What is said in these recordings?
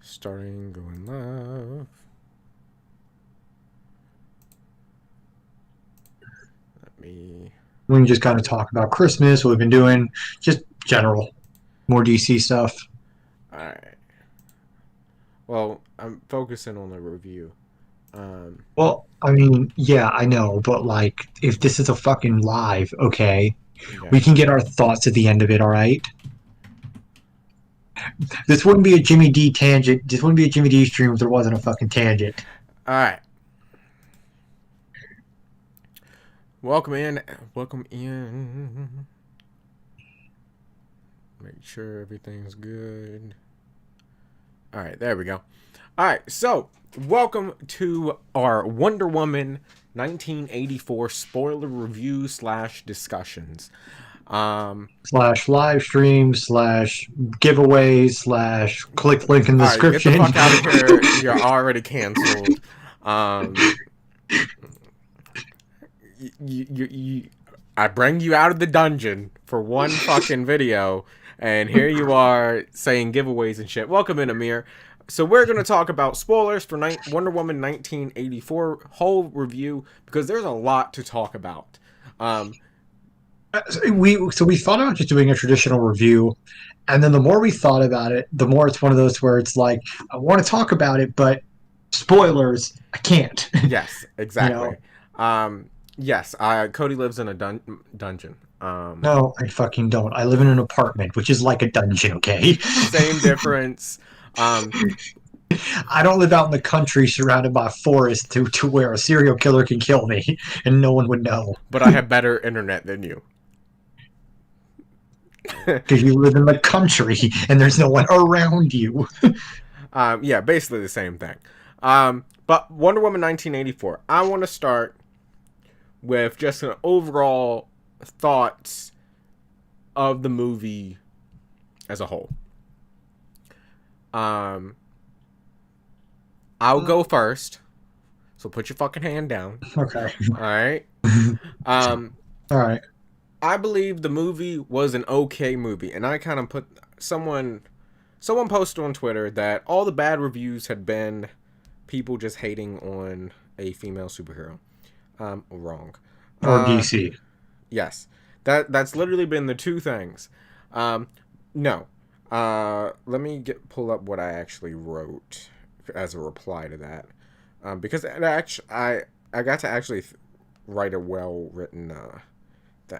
Starting, going live. We can just kind of talk about Christmas, what we've been doing, just general, more DC stuff. Alright. Well, I'm focusing on the review. Well, I mean, yeah, I know, but like, if this is a fucking live, okay, we can Yes. get our thoughts at the end of it, all right? This wouldn't be a Jimmy D tangent. This wouldn't be a Jimmy D stream if there wasn't a fucking tangent. Alright. Welcome in. Welcome in. Make sure everything's good. Alright, there we go. Alright, so welcome to our Wonder Woman 1984 spoiler review / discussions. Slash live stream slash giveaway slash click link in the Alright, get the description. fuck out of here. You're already canceled. I bring you out of the dungeon for one fucking video, and here you are saying giveaways and shit. Welcome in, Amir. So we're going to talk about spoilers for Wonder Woman 1984 whole review, because there's a lot to talk about. We thought about just doing a traditional review, and then the more we thought about it, the more it's one of those where it's like, I want to talk about it, but spoilers, I can't. Yes, exactly. Yes, Kodi lives in a dungeon. No, I fucking don't. I live in an apartment, which is like a dungeon, okay? Same difference. I don't live out in the country surrounded by forests to where a serial killer can kill me and no one would know. But I have better internet than you. Because you live in the country and there's no one around you. Yeah, basically the same thing. But Wonder Woman 1984. I want to start with just an overall thoughts of the movie as a whole. I'll go first. So put your fucking hand down. Okay. All right. All right. I believe the movie was an okay movie, and I kind of put someone posted on Twitter that all the bad reviews had been people just hating on a female superhero. Wrong. Or DC. Yes. That's literally been the two things. No. Let me pull up what I actually wrote as a reply to that. Because I got to actually write a well-written thing.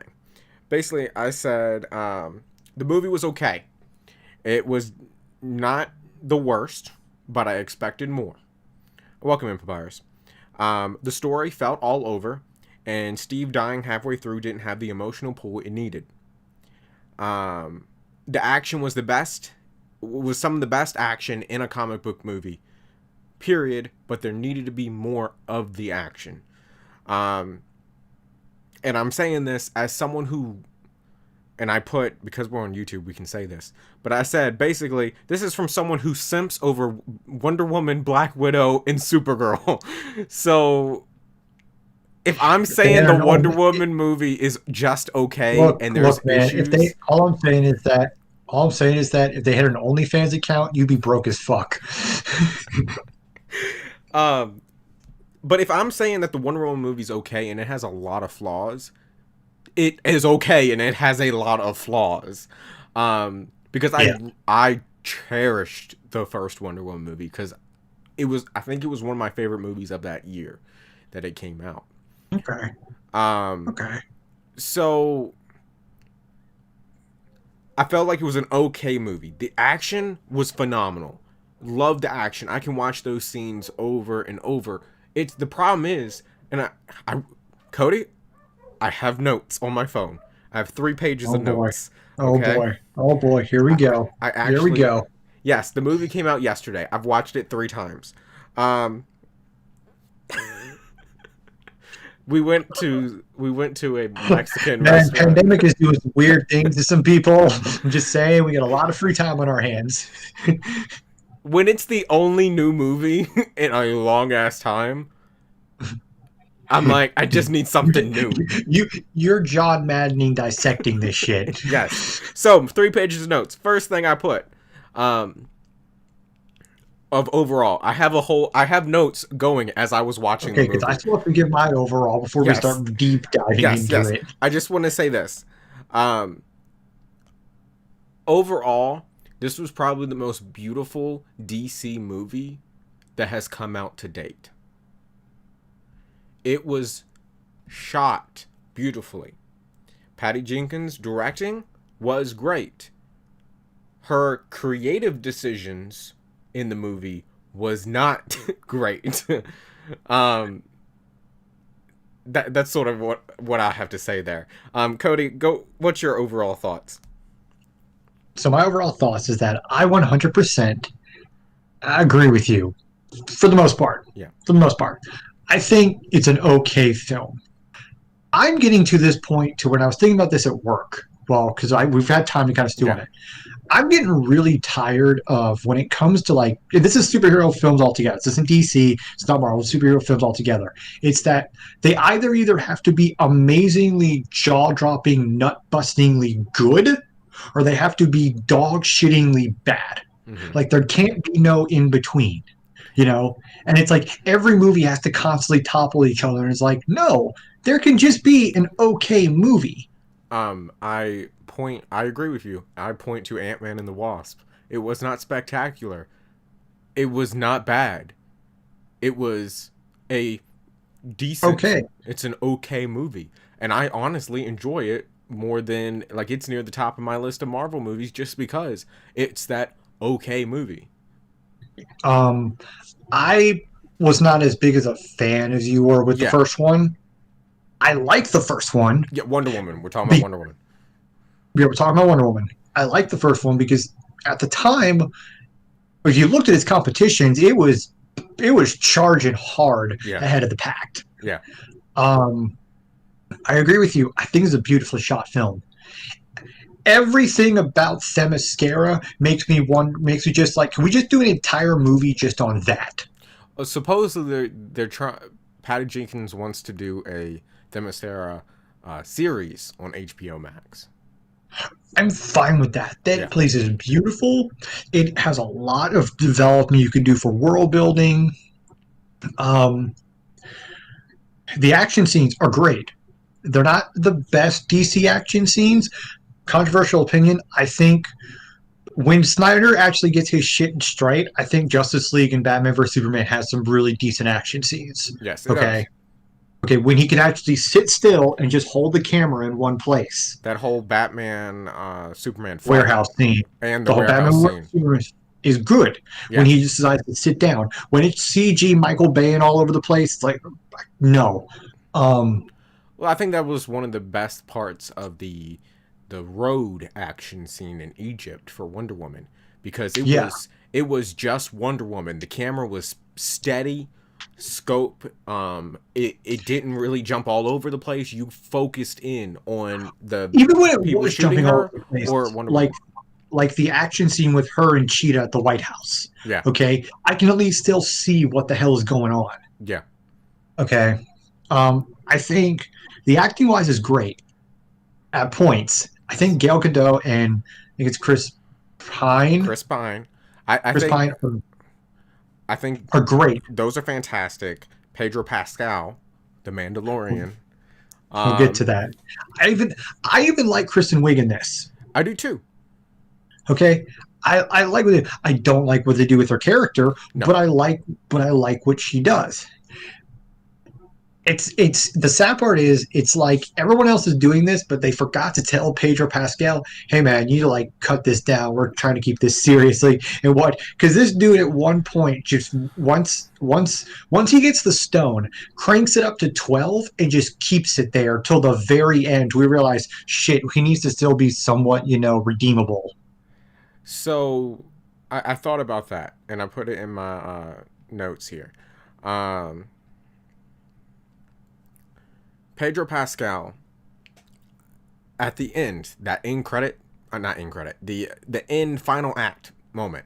Basically, I said the movie was okay. It was not the worst, but I expected more. Welcome in, Papyrus. The story felt all over, and Steve dying halfway through didn't have the emotional pull it needed. The action was some of the best action in a comic book movie, period, but there needed to be more of the action. And I'm saying this as someone who, and I put, because we're on YouTube, we can say this, but I said, basically, this is from someone who simps over Wonder Woman, Black Widow, and Supergirl. So, if I'm saying the Wonder Woman movie is just okay, and there's issues... all I'm saying is that if they had an OnlyFans account, you'd be broke as fuck. But if I'm saying that the Wonder Woman movie's okay and it has a lot of flaws, it is okay and it has a lot of flaws. Because I cherished the first Wonder Woman movie because I think it was one of my favorite movies of that year that it came out. Okay. Okay. So I felt like it was an okay movie. The action was phenomenal. Loved the action. I can watch those scenes over and over. The problem is, and Kodi, I have notes on my phone. I have 3 pages of notes. Okay? Oh boy, here we go. Here we go. Yes, the movie came out yesterday. I've watched it 3 times. We went to a Mexican restaurant. Pandemic is doing weird things to some people. I'm just saying, we got a lot of free time on our hands. When it's the only new movie in a long ass time, I'm like, I just need something new. You're John Maddening dissecting this shit. Yes. So 3 pages of notes. First thing I put, of overall. I have notes going as I was watching the Okay, because I movie. still have to give my overall before we Yes, start deep diving yes, into yes. it. I just want to say this. Um, Overall, this was probably the most beautiful DC movie that has come out to date. It was shot beautifully. Patty Jenkins' directing was great. Her creative decisions in the movie was not great. um, that's sort of what I have to say there. Cody, go. What's your overall thoughts? So my overall thoughts is that I 100% agree with you for the most part. Yeah. For the most part, I think it's an okay film. I'm getting to this point to when I was thinking about this at work. Well, because we've had time to kind of stew Yeah. on it. I'm getting really tired of when it comes to like this is superhero films altogether. This isn't DC, it's not Marvel, it's superhero films altogether. It's that they either have to be amazingly jaw-dropping, nut-bustingly good, or they have to be dog-shittingly bad. Mm-hmm. Like there can't be no in between, you know? And it's like every movie has to constantly topple each other. And it's like, no, there can just be an okay movie. I agree with you. I point to Ant-Man and the Wasp. It was not spectacular. It was not bad. It was a decent. Okay. It's an okay movie, and I honestly enjoy it more than like it's near the top of my list of Marvel movies just because it's that okay movie. Um, I was not as big as a fan as you were with the Yeah, first one. I like the first one. yeah. Wonder Woman. We're talking about Wonder Woman. We were talking about Wonder Woman. I like the first one because at the time, if you looked at its competitions, it was charging hard Yeah, ahead of the pack. yeah. Um, I agree with you. I think it's a beautifully shot film. Everything about Themyscira makes me just like, can we just do an entire movie just on that? Supposedly they're trying. Patty Jenkins wants to do a Themyscira series on HBO Max. I'm fine with that. Yeah. That place is beautiful. It has a lot of development you can do for world building. Um, the action scenes are great. They're not the best DC action scenes. Controversial opinion. I think when Snyder actually gets his shit straight, I think Justice League and Batman vs Superman has some really decent action scenes. Yes, it does. Okay. Okay, when he can actually sit still and just hold the camera in one place. That whole Batman Superman fight Warehouse scene. and the The whole warehouse Batman scene. is good when Yeah. he just decides to sit down. When it's CG Michael Bay and all over the place, it's like no. Um, Well, I think that was one of the best parts of the road action scene in Egypt for Wonder Woman because yeah. it was just Wonder Woman. The camera was steady, scope. It didn't really jump all over the place. You focused in on the Even when it people was shooting jumping all her over the place, or Wonder like Woman. like the action scene with her and Cheetah at the White House. Yeah, Okay, I can at least still see what the hell is going on. yeah. Okay, I think the acting wise is great at points. I Yes. think Gail Gadot and I think it's Pine, Chris Pine. I Chris think Pine I think are great. those are fantastic. Pedro Pascal, the Mandalorian. We'll get Um, to that. I even like Kristen Wiig in this. I do too. Okay, I like what I don't like what they do with her character, No. but I like what she does. It's the sad part is it's like everyone else is doing this, but they forgot to tell Pedro Pascal, hey man, you need to like cut this down. We're trying to keep this seriously. And what because this dude at one point just once he gets the stone, cranks it up to 12 and just keeps it there till the very end. We realize shit, he needs to still be somewhat, redeemable. So I thought about that and I put it in my notes here. Um, Pedro Pascal at the end, that end credit, not end credit, the end final act moment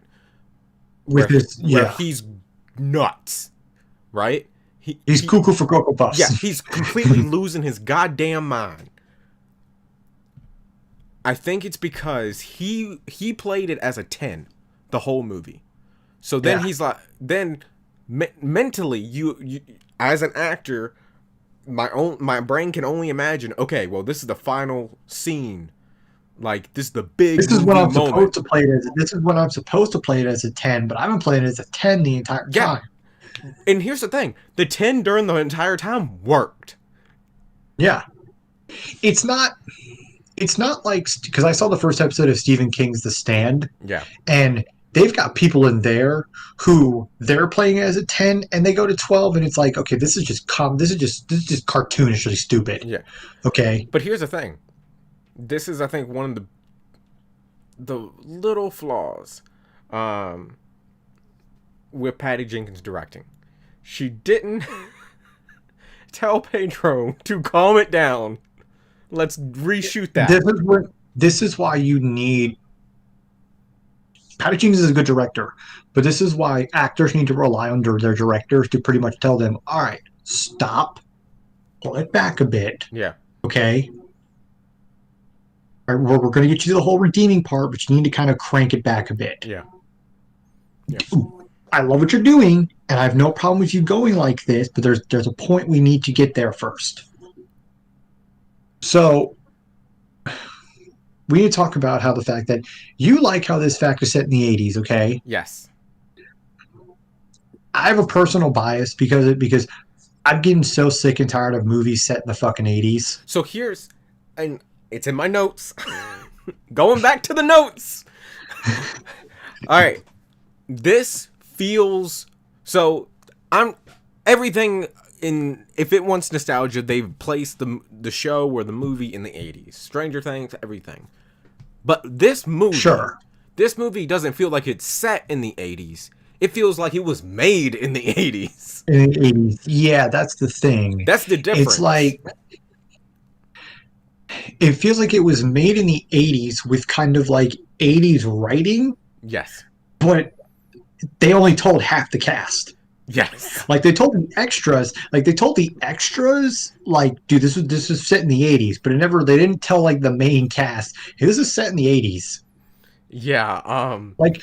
With this, where yeah. he's nuts, right? He's cuckoo for Cocoa Yeah, Puffs. he's completely losing his goddamn mind. I think it's because he played it as a 10 the whole movie. So then Yeah. he's like, then mentally, you as an actor, my brain can only imagine. Okay, well, this is the final scene. Like this is the big This is what movie I'm supposed moment. to play it as. This is what I'm supposed to play it as a 10, but I've been playing it as a 10 the entire Yeah, time. and here's the thing: the 10 during the entire time worked. Yeah. It's not it's not like because I saw the first episode of Stephen King's The Stand, Yeah, and they've got people in there who they're playing as a 10 and they go to 12 and it's like, okay, this is just cartoonishly stupid. yeah. Okay. But here's the thing: this is, I think, one of the little flaws um, with Patty Jenkins directing. She didn't tell Pedro to calm it down. Let's reshoot that. This is why you need Patty Jenkins is a good director, but this is why actors need to rely on their directors to pretty much tell them, all right, stop, pull it back a bit, Yeah, okay? All right, we're going to get you to the whole redeeming part, but you need to kind of crank it back a bit. yeah, yeah. I love what you're doing, and I have no problem with you going like this, but there's a point we need to get there first. So we need to talk about how the fact that you like how this fact is set in the 80s, okay? Yes. I have a personal bias because I'm getting so sick and tired of movies set in the fucking 80s. So here's, and it's in my notes. Going back to the notes. All right. This feels so. I'm everything in. If it wants nostalgia, they've placed the show or the movie in the 80s. Stranger Things, everything. But this movie, Sure. This movie doesn't feel like it's set in the 80s. It feels like it was made in the 80s. In the 80s. Yeah, that's the thing. That's the difference. It's like it feels like it was made in the 80s with kind of like 80s writing, Yes. but they only told half the cast. Yes. Like they told the extras, like dude, this was set in the 80s, but they didn't tell like the main cast, hey, this is set in the 80s. Yeah. Like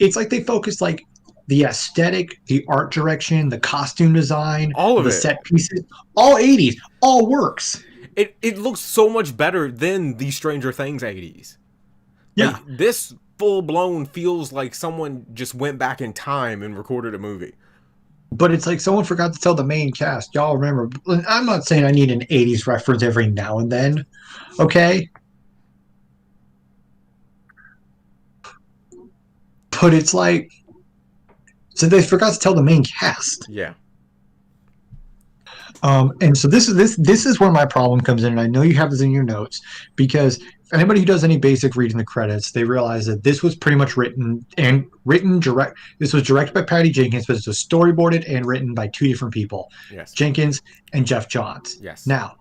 it's like they focused like the aesthetic, the art direction, the costume design, all of the it. set pieces, all 80s, all works. It looks so much better than the Stranger Things 80s. Yeah. Like, this full blown feels like someone just went back in time and recorded a movie. But it's like someone forgot to tell the main cast. Y'all remember, I'm not saying I need an 80s reference every now and then, okay? But it's like, so they forgot to tell the main cast. Yeah. And so this is where my problem comes in, and I know you have this in your notes, because anybody who does any basic reading the credits, they realize that this was pretty much written direct. This was directed by Patty Jenkins, but it was storyboarded and written by two different people, Yes. Jenkins and Jeff Johns. Yes. Now,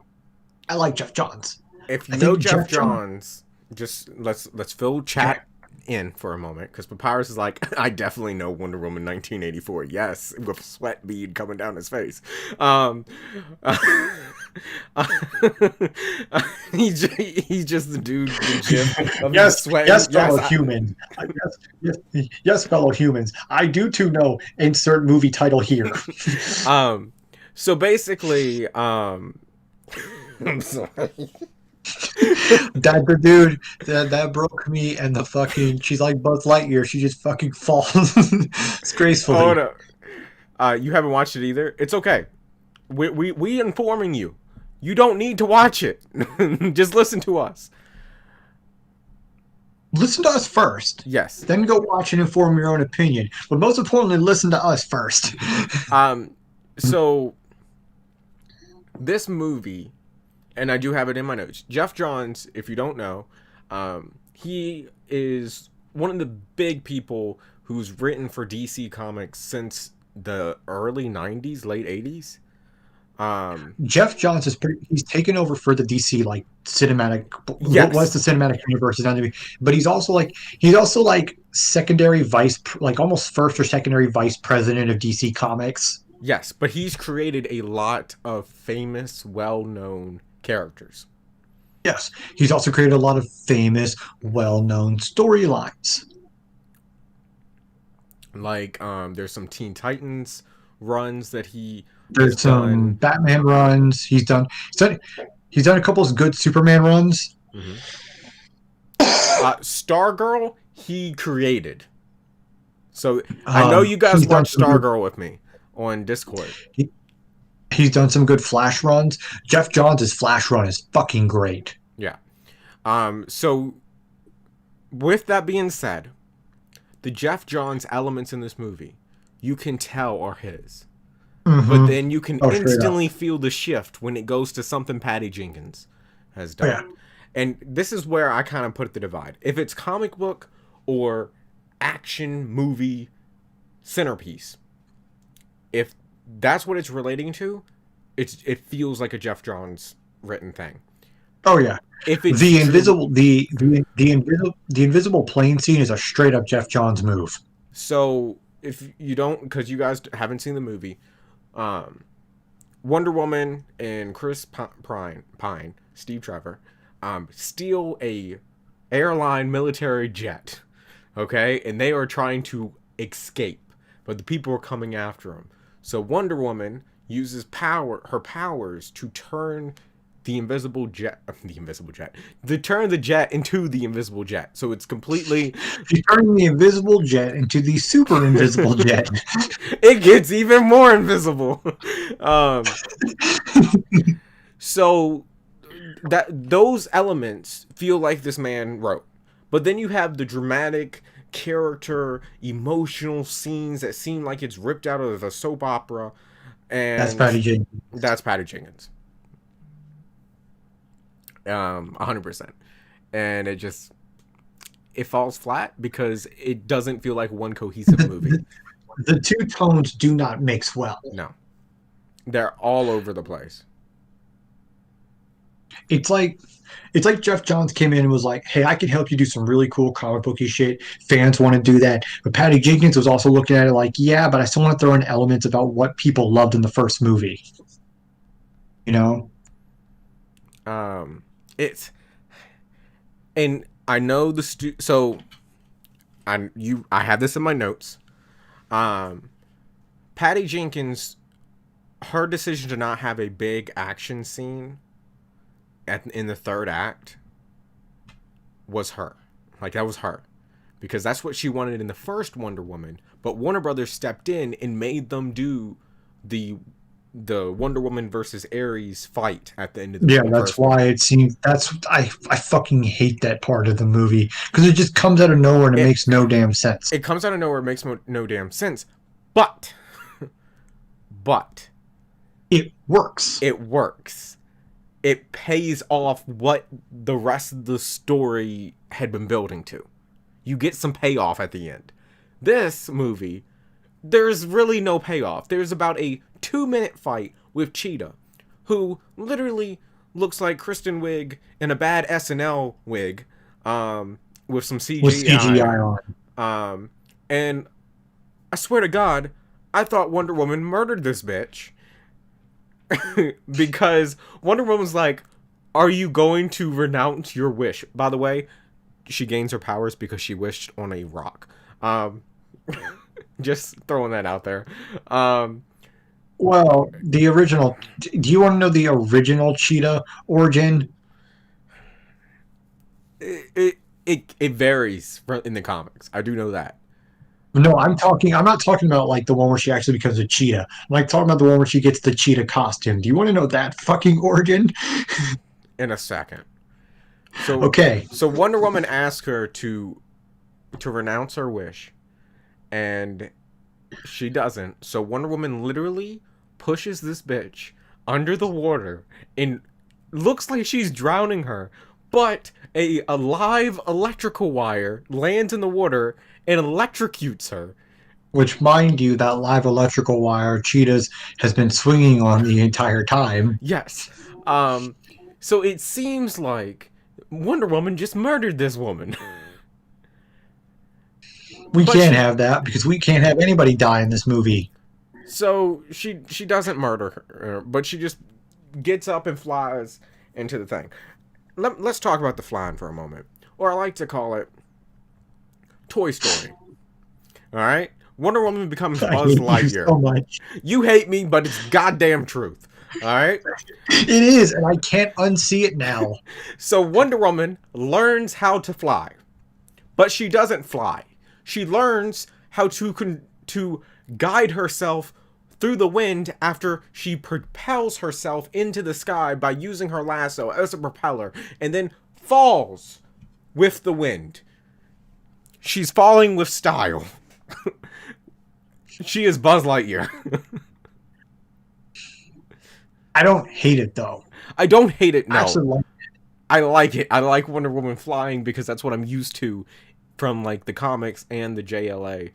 I like Jeff Johns. If you I know think Jeff Jeff Johns, just let's fill chat in for a moment, because Papyrus is like, I definitely know Wonder Woman 1984. Yes, with sweat bead coming down his face. He's just the dude, the gif of Yes, sweat. yes, fellow humans. Yes, fellow humans. I do too know. Insert movie title here. So basically, I'm sorry. That dude, that broke me, and the fucking, she's like Buzz Lightyear. She just fucking falls disgracefully. Oh no, you haven't watched it either. It's okay. We informing you. You don't need to watch it. Just listen to us. Listen to us first. Yes. Then go watch and inform your own opinion. But most importantly, listen to us first. So this movie, and I do have it in my notes. Jeff Johns, if you don't know, he is one of the big people who's written for DC Comics since the early 90s, late 80s. Jeff Johns he's taken over for the DC like cinematic. Yes. What was the cinematic universe? But he's also like secondary vice, like almost first or secondary vice president of DC Comics. Yes, but he's created a lot of famous, well-known characters. Yes, he's also created a lot of famous, well-known storylines. Like, there's some Teen Titans runs that he's There's some done. Batman runs. He's done a couple of good Superman runs. Mm-hmm. Stargirl, he created. So I know you guys He's done watch some good. Stargirl with me on Discord. He, he's done some good Flash runs. Jeff Johns' Flash run is fucking great. Yeah. So with that being said, the Jeff Johns elements in this movie, you can tell are his. But Mm-hmm. then you can Oh, instantly feel the shift when it goes to something Patty Jenkins has done. yeah. And this is where I kind of put the divide. If it's comic book or action movie centerpiece, if that's what it's relating to, it feels like a Jeff Johns written thing. Oh yeah. If it's The truly, invisible the invisible plane scene is a straight up Jeff Johns move. so if you don't, because you guys haven't seen the movie, Wonder Woman and Chris Pine, Steve Trevor, steal a airline military jet, okay, and they are trying to escape, but the people are coming after them. So Wonder Woman uses her powers to turn the to turn the jet into the invisible jet. So it's completely, She's turning the invisible jet into the super invisible jet. it gets even more invisible. um, so that those elements feel like this man wrote, but then you have the dramatic character emotional scenes that seem like it's ripped out of a soap opera, That's and Patty Jenkins. that's Patty Jenkins. 100%. And it falls flat because it doesn't feel like one cohesive movie. The two tones do not mix well. No, they're all over the place. It's like Jeff Johns came in and was like, "Hey, I can help you do some really cool comic booky shit. Fans want to do that." But Patty Jenkins was also looking at it like, "Yeah, but I still want to throw in elements about what people loved in the first movie." You know? It's and I know so I have this in my notes. Patty Jenkins, her decision to not have a big action scene in the third act was her. Like, that was her. Because that's what she wanted in the first Wonder Woman. But Warner Brothers stepped in and made them do the Wonder Woman versus Ares fight at the end of the Yeah, movie. that's why it seems I fucking hate that part of the movie because it just comes out of nowhere and it makes no damn sense. It comes out of nowhere, it makes no damn sense. But It works. it works. It pays off what the rest of the story had been building to. You get some payoff at the end. This movie, there's really no payoff. There's about a 2-minute fight with Cheetah, who literally looks like Kristen Wiig in a bad SNL wig, with some CGI, With CGI on. And I swear to God, I thought Wonder Woman murdered this bitch. Because Wonder Woman's like, are you going to renounce your wish? By the way, she gains her powers because she wished on a rock. Just throwing that out there. Well, the original. Do you want to know the original Cheetah origin? It varies in the comics. I do know that. No, I'm not talking about like the one where she actually becomes a cheetah. I'm like talking about the one where she gets the cheetah costume. Do you want to know that fucking origin? In a second. So Okay. So Wonder Woman asks her to renounce her wish, and she doesn't. So Wonder Woman literally pushes this bitch under the water and looks like she's drowning her, but a live electrical wire lands in the water and electrocutes her. Which, mind you, that live electrical wire Cheetahs has been swinging on the entire time. Yes. So it seems like Wonder Woman just murdered this woman. We can't have that because we can't have anybody die in this movie. So she doesn't murder her, but she just gets up and flies into the thing. Let's talk about the flying for a moment, or I like to call it Toy Story. All right, Wonder Woman becomes I Buzz hate you Lightyear. so much. You hate me, but it's goddamn truth. All right? It is, and I can't unsee it now. So Wonder Woman learns how to fly, but she doesn't fly. She learns how to guide herself through the wind after she propels herself into the sky by using her lasso as a propeller and then falls with the wind. She's falling with style. She is Buzz Lightyear. I don't hate it though. I don't hate it, no. I actually like I like it. I like Wonder Woman flying because that's what I'm used to from like the comics and the JLA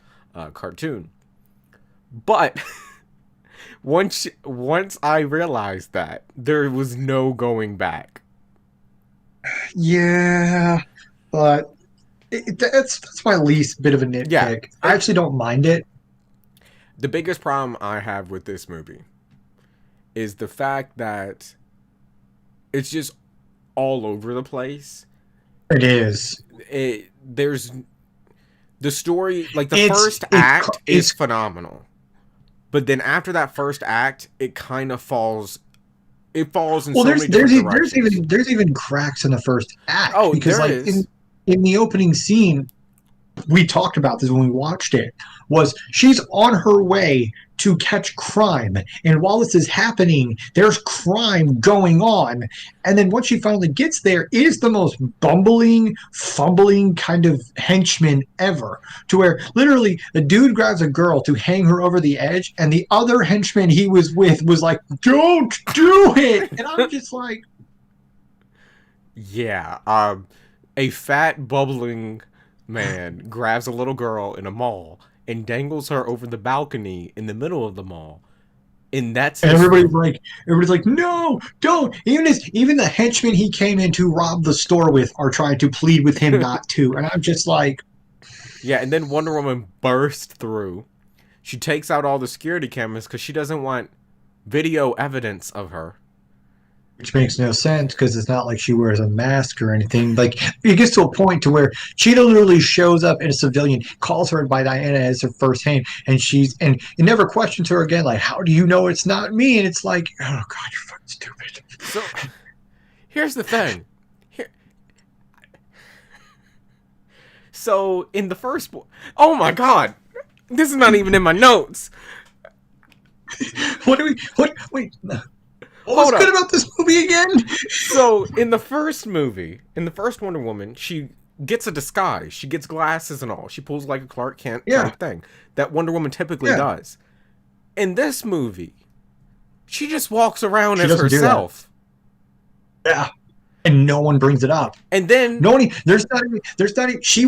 cartoon. But once I realized that, there was no going back. Yeah, but that's my least bit of a nitpick. Yeah. I actually don't mind it. The biggest problem I have with this movie is the fact that it's just all over the place. It is. There's the story, like the first act is phenomenal, but then after that first act, it kind of falls. It falls in so many different directions. There's even cracks in the first act. Oh, because there like is. in the opening scene, we talked about this when we watched it. Was she's on her way to catch crime, and while this is happening, there's crime going on, and then once she finally gets there, it is the most bumbling, fumbling kind of henchman ever. To where literally the dude grabs a girl to hang her over the edge, and the other henchman he was with was like, "Don't do it," and I'm just like, yeah, a fat bubbling man grabs a little girl in a mall and dangles her over the balcony in the middle of the mall. And everybody's like, no, don't. Even the henchmen he came in to rob the store with are trying to plead with him not to. And I'm just like, yeah. And then Wonder Woman bursts through. She takes out all the security cameras because she doesn't want video evidence of her. Which makes no sense because it's not like she wears a mask or anything. Like it gets to a point to where Cheetah literally shows up in a civilian, calls her by Diana as her first name, and it never questions her again. Like, how do you know it's not me? And it's like, oh god, you're fucking stupid. So here's the thing. So in the first, oh my god, this is not even in my notes. Wait. What was good about this movie again? So, in the first movie, in the first Wonder Woman, she gets a disguise. She gets glasses and all. She pulls like a Clark Kent type thing that Wonder Woman typically does. In this movie, she just walks around as herself. Yeah. And no one brings it up. And then there's not even, she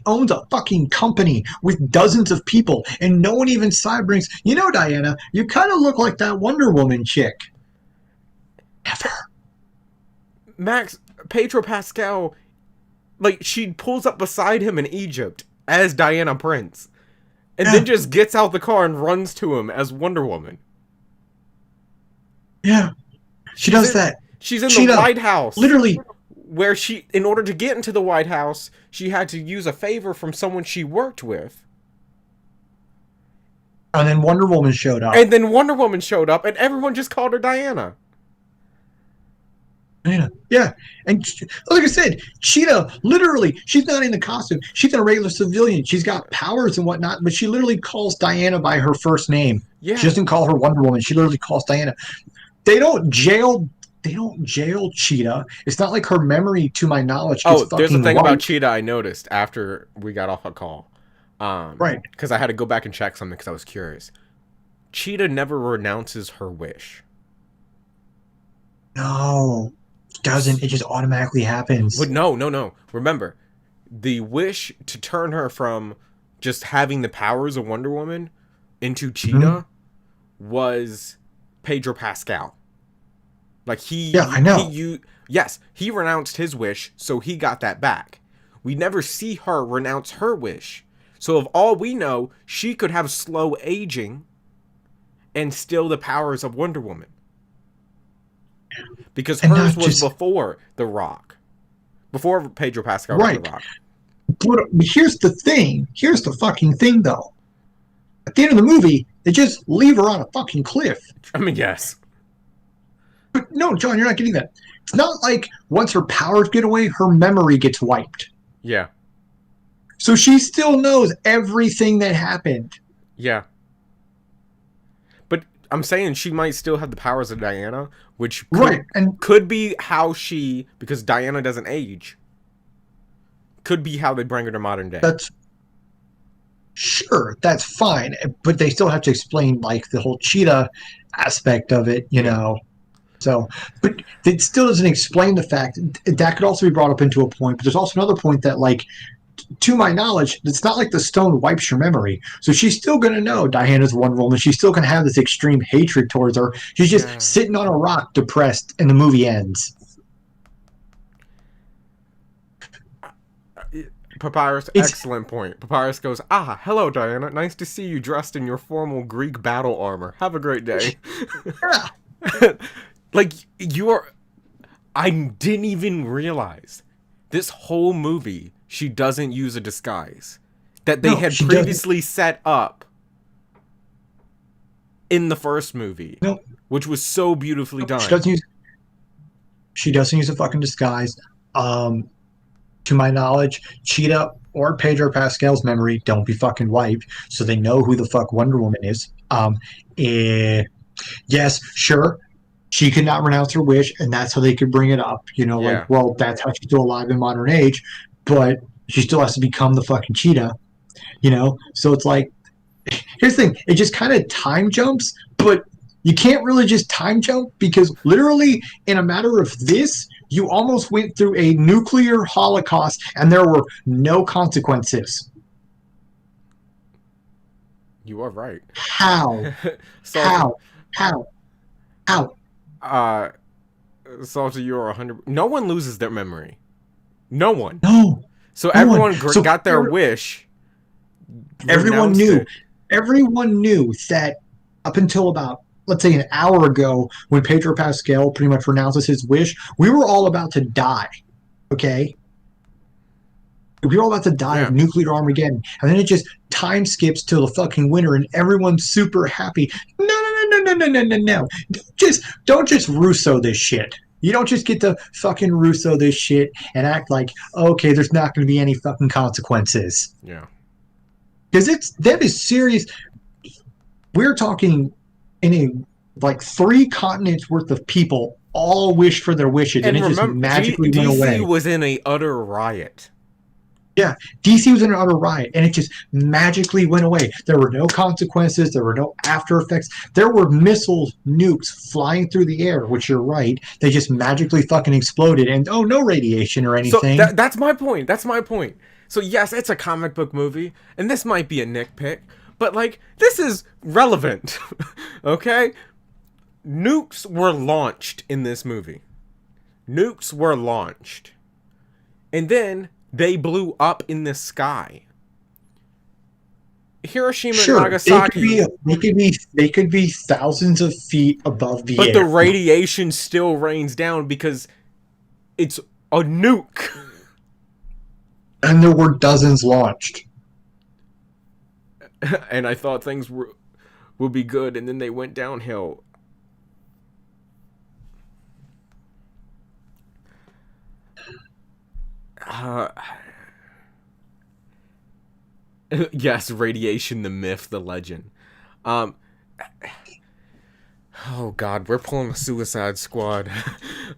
owns a fucking company with dozens of people, and no one even side brings, Diana, you kind of look like that Wonder Woman chick. Never. Pedro Pascal, like, she pulls up beside him in Egypt as Diana Prince, and then just gets out the car and runs to him as Wonder Woman. Yeah. She does that. She's in the White House. Literally. Where in order to get into the White House, she had to use a favor from someone she worked with. And then Wonder Woman showed up. And everyone just called her Diana. Yeah. And like I said, Cheetah, literally, she's not in the costume. She's in a regular civilian. She's got powers and whatnot, but she literally calls Diana by her first name. Yeah. She doesn't call her Wonder Woman. She literally calls Diana. They don't jail Cheetah. It's not like her memory, to my knowledge, there's a thing about Cheetah I noticed after we got off a call. Right. Because I had to go back and check something because I was curious. Cheetah never renounces her wish. No, it doesn't. It just automatically happens. But no. Remember, the wish to turn her from just having the powers of Wonder Woman into Cheetah was Pedro Pascal. Like I know. He renounced his wish, so he got that back. We never see her renounce her wish. So of all we know, she could have slow aging and still the powers of Wonder Woman. Because hers was before The Rock. Before Pedro Pascal was The Rock. But here's the thing. Here's the fucking thing, though. At the end of the movie, they just leave her on a fucking cliff. I mean, yes. But no, John, you're not getting that. It's not like once her powers get away, her memory gets wiped. Yeah. So she still knows everything that happened. Yeah. But I'm saying she might still have the powers of Diana, which could be how she, because Diana doesn't age, could be how they bring her to modern day. That's sure, that's fine, but they still have to explain like the whole Cheetah aspect of it, you know. So, but it still doesn't explain the fact that could also be brought up into a point. But there's also another point that, like, to my knowledge, it's not like the stone wipes your memory. So she's still going to know Diana's Wonder Woman. She's still going to have this extreme hatred towards her. She's just sitting on a rock, depressed, and the movie ends. Papyrus, excellent point. Papyrus goes, hello, Diana. Nice to see you dressed in your formal Greek battle armor. Have a great day. Yeah. Like, I didn't even realize this whole movie she doesn't use a disguise that they had previously set up in the first movie, which was so beautifully done. She doesn't use a fucking disguise. To my knowledge, Cheetah or Pedro Pascal's memory don't be fucking wiped, so they know who the fuck Wonder Woman is. Yes, sure. She could not renounce her wish, and that's how they could bring it up. You know, like, well, that's how she's still alive in modern age, but she still has to become the fucking Cheetah, you know? So it's like, here's the thing. It just kind of time jumps, but you can't really just time jump because literally in a matter of this, you almost went through a nuclear holocaust and there were no consequences. You are right. How? How? Salty, you are 100. No one loses their memory. No one. No. So everyone got their wish. Everyone knew. Everyone knew that up until about, let's say, an hour ago, when Pedro Pascal pretty much renounces his wish, we were all about to die. Okay? We were all about to die of nuclear Armageddon. And then it just time skips till the fucking winter and everyone's super happy. No. Don't just Russo this shit. You don't just get to fucking Russo this shit and act like, okay, there's not going to be any fucking consequences. Yeah. Because that is serious. We're talking in a, like, 3 continents worth of people all wished for their wishes, and it just magically went away. DC was in a utter riot. Yeah, DC was in an utter riot, and it just magically went away. There were no consequences. There were no after effects. There were missiles, nukes flying through the air, which you're right. They just magically fucking exploded, and no radiation or anything. So that's my point. That's my point. So yes, it's a comic book movie, and this might be a nitpick, but, like, this is relevant, okay? Nukes were launched in this movie. Nukes were launched. And then they blew up in the sky. Hiroshima and Nagasaki. They could be thousands of feet above the air. But the radiation still rains down because it's a nuke. And there were dozens launched. And I thought things would be good, and then they went downhill. Yes, radiation, the myth, the legend. Oh God, we're pulling a Suicide Squad.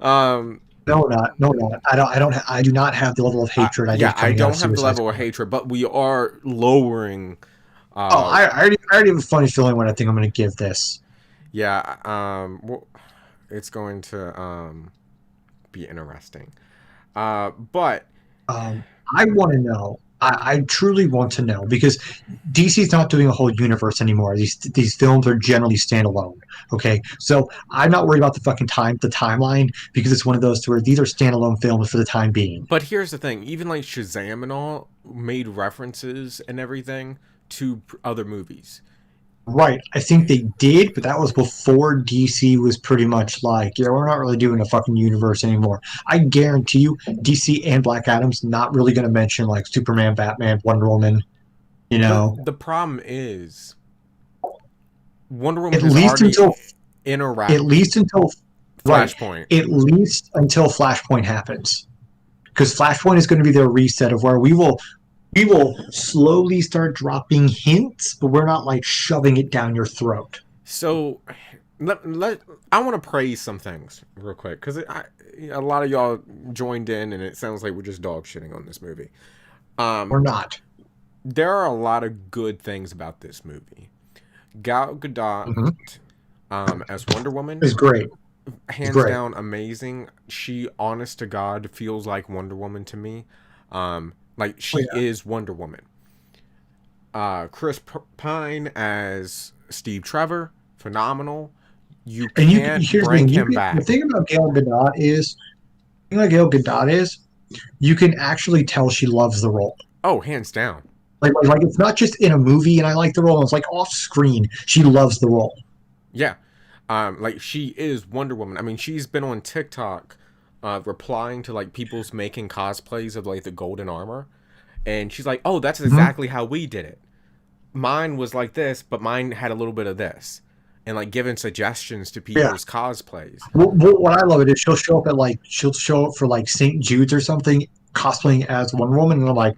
No, not. I do not have the level of hatred. I don't have the level of hatred, but we are lowering. I already have a funny feeling what I think I'm going to give this. Yeah, well, it's going to be interesting. But I want to know. I truly want to know, because DC's not doing a whole universe anymore. These films are generally standalone. Okay, so I'm not worried about the timeline, because it's one of those two where these are standalone films for the time being. But here's the thing: even like Shazam and all made references and everything to other movies. Right, I think they did, but that was before DC was pretty much like, yeah, we're not really doing a fucking universe anymore. I guarantee you, DC and Black Adam's not really going to mention like Superman, Batman, Wonder Woman, you know. But the problem is, Wonder Woman At has least already until at interacted least until right. Flashpoint. At least until Flashpoint happens. Because Flashpoint is going to be their reset of where we will slowly start dropping hints, but we're not like shoving it down your throat. So I want to praise some things real quick because a lot of y'all joined in and it sounds like we're just dog shitting on this movie. We're not. There are a lot of good things about this movie. Gal Gadot as Wonder Woman, It's great. It's hands great. down amazing. She, honest to God, feels like Wonder Woman to me. Like Oh she yeah. is Wonder Woman. Chris Pine as Steve Trevor, phenomenal. You And can't here's the bring thing. him The back. thing about Gail Gadot is the thing about Gail Gadot is you can actually tell she loves the role. Oh, hands down. Like it's not just in a movie and I like the role. It's like off screen. She loves the role. Yeah. Like she is Wonder Woman. I mean, she's been on TikTok replying to like people's making cosplays of like the golden armor. And she's like, "Oh, that's Mm-hmm. exactly how we did it. Mine was like this, but mine had a little bit of this." And like giving suggestions to Yeah. people's cosplays. What I love it is she'll show up for like St. Jude's or something, cosplaying as Wonder Woman, and I'm like,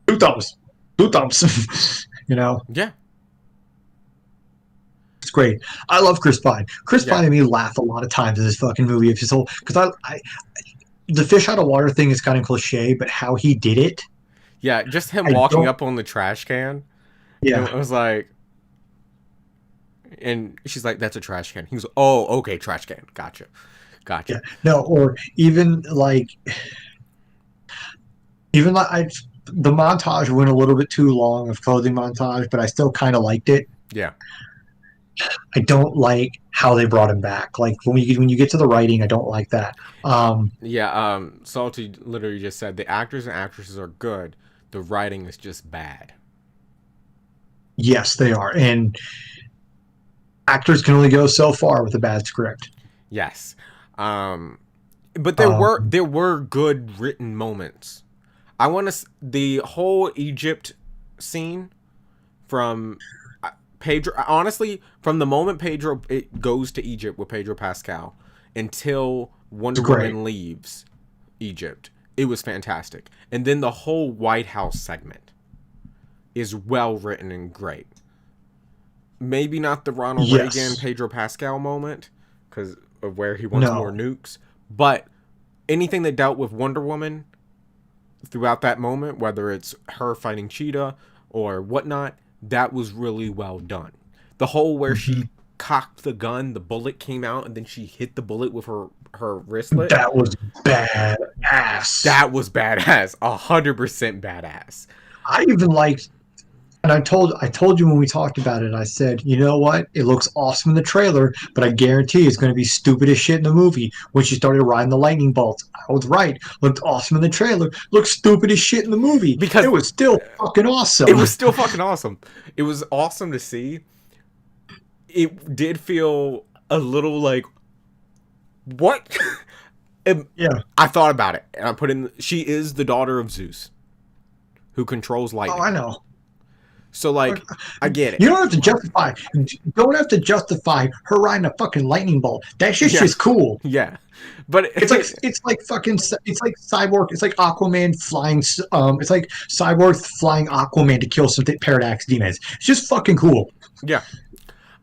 two thumbs, two thumbs. Yeah. It's great. I love Chris Pine. Chris Yeah. Pine made me laugh a lot of times in this fucking movie. If his whole because I the fish out of water thing is kind of cliche, but how he did it, Yeah, just him I walking don't. up on the trash can. Yeah, It was like, and she's like, "That's a trash can." He was, "Oh, okay, trash can. Gotcha, yeah. gotcha." No, or even like the montage went a little bit too long of clothing montage, but I still kind of liked it. Yeah, I don't like how they brought him back. Like when you get to the writing, I don't like that. yeah. Salty literally just said the actors and actresses are good. The writing is just bad. Yes, they are, and actors can only go so far with a bad script. Yes, um, but Um, there were good written moments. I want to the whole Egypt scene from Pedro. Honestly, from the moment Pedro it goes to Egypt with Pedro Pascal until it's Wonder great. Woman leaves Egypt, it was fantastic. And then the whole White House segment is well written and great. Maybe not the Ronald Reagan Yes. Pedro Pascal moment because of where he wants more No. nukes, but anything that dealt with Wonder Woman throughout that moment, whether it's her fighting Cheetah or whatnot, that was really well done. The whole where Mhm. she cocked the gun, the bullet came out, and then she hit the bullet with her wristlet. That was badass. That was badass, 100% badass. I even liked, and I told you when we talked about it. I said, you know what? It looks awesome in the trailer, but I guarantee it's going to be stupid as shit in the movie. When she started riding the lightning bolts, I was right. Looked awesome in the trailer. Looked stupid as shit in the movie. Because It was still fucking it awesome. was still fucking awesome. It was awesome to see. It did feel a little like what? Yeah. I thought about it and I put in she is the daughter of Zeus who controls Oh, I lightning. know. So like I get it. You don't have to justify. Don't have to justify her riding a fucking lightning bolt. That shit's Yeah. just cool. Yeah. But It's like cyborg. It's like Aquaman flying. It's like cyborg flying Aquaman to kill some paradox demons. It's just fucking cool. yeah.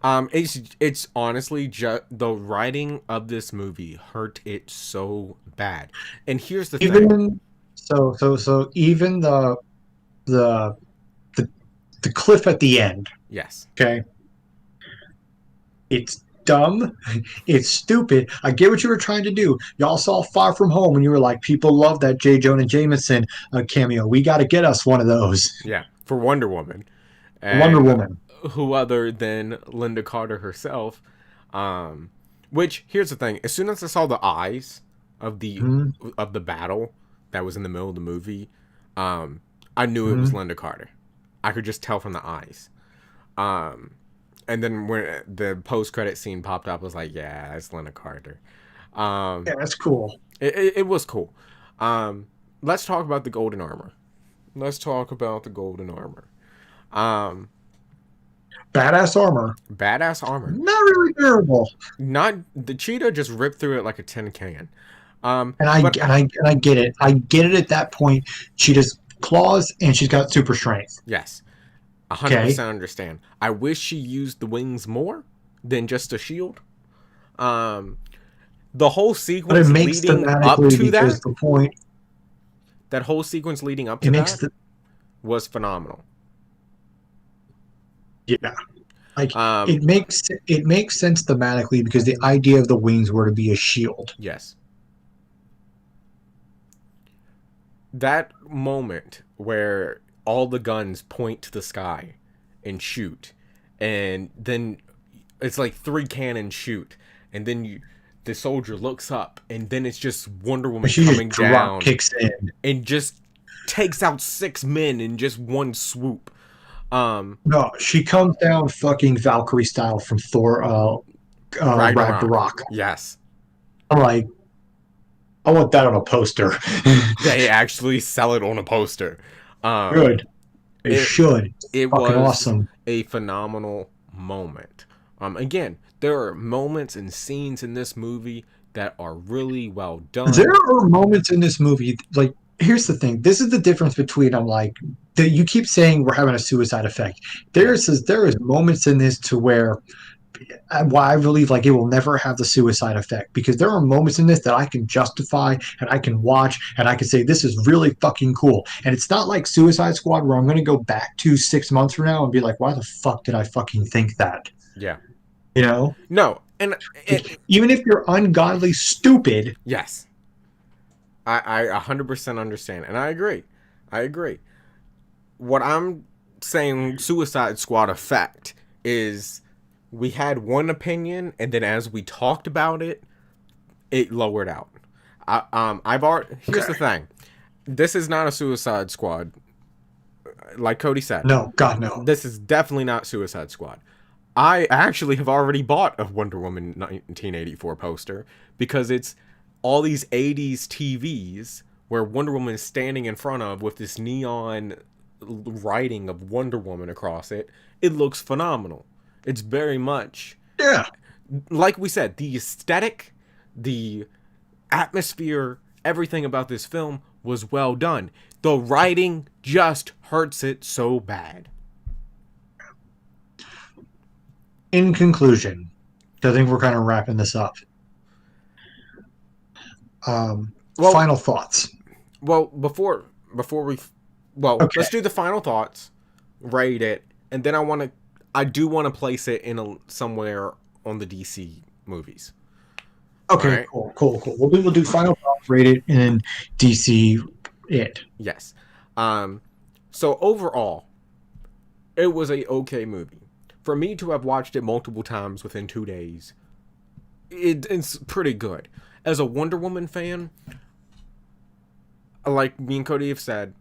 It's honestly just the writing of this movie hurt it so bad. And here's the thing. Even so even the the the cliff at the end. Yes. Okay, it's dumb. It's stupid. I get what you were trying to do. Y'all saw Far From Home and you were like, people love that J. Jonah Jameson cameo. We got to get us one of those. Yeah. For Wonder Woman. Wonder And Woman. who other than Linda Carter herself? Which here's the thing: as soon as I saw the eyes of Mm-hmm. the battle that was in the middle of the movie, I knew it was Mm-hmm. Linda Carter. I could just tell from the eyes. And then when the post credit scene popped up, I was like, "Yeah, it's Linda Carter." Yeah, that's cool. It was cool. Let's talk about the golden armor. Let's talk about the golden armor. Um, Badass armor. Badass armor. Not really durable. Not the cheetah just ripped through it like a tin can. And I But and I and I get it. I get it at that point. She just claws and she's got super strength. yes, Okay. 100% understand. I wish she used the wings more than just a shield. Um, the whole But it sequence makes leading up thematically to because that, the point that whole sequence leading up it to makes that the was phenomenal. yeah. Like Um, it makes sense thematically because the idea of the wings were to be a shield. yes, that moment where all the guns point to the sky and shoot, and then it's like three cannons shoot, and then the soldier looks up, and then it's just Wonder Woman She just coming drop down kicks in. and just takes out 6 men in just one swoop. No, she comes down fucking Valkyrie style from Thor Ragnarok. Ragnarok. Yes. I'm like, I want that on a poster. They actually sell it on a poster. Um, Good. They it should. It's it fucking was awesome. a phenomenal moment. Again, there are moments and scenes in this movie that are really well There done. are moments in this movie, like, here's the thing. This is the difference between, I'm like, that you keep saying we're having a suicide effect. Yeah, There is moments in this to where why I believe like it will never have the suicide effect because there are moments in this that I can justify and I can watch and I can say this is really fucking cool. And it's not like Suicide Squad where I'm going to go back to 6 months from now and be like, why the fuck did I fucking think that? yeah. You know, No, and even if you're ungodly stupid, yes, I 100% understand, and I agree. I agree. What I'm saying, Suicide Squad effect is we had one opinion, and then as we talked about it, it lowered out. I've already. Here's the okay, thing. This is not a Suicide Squad. Like Cody said, no, God no. this is definitely not Suicide Squad. I actually have already bought a Wonder Woman 1984 poster because it's all these 80s TVs where Wonder Woman is standing in front of with this neon writing of Wonder Woman across it. It looks phenomenal. It's very much, Yeah, like we said, the aesthetic, the atmosphere, everything about this film was well done. The writing just hurts it so bad. in conclusion, I think we're kind of wrapping this up. Well, Final thoughts. well, before we, well, Okay. let's do the final thoughts, rate it, and then I do want to place it in somewhere on the DC movies. All Okay, right. cool. We'll do final thoughts, rate it, and then DC it. Yes. Um. So overall, it was a okay movie. For me to have watched it multiple times within 2 days, it's pretty good. As a Wonder Woman fan, like me and Cody have said,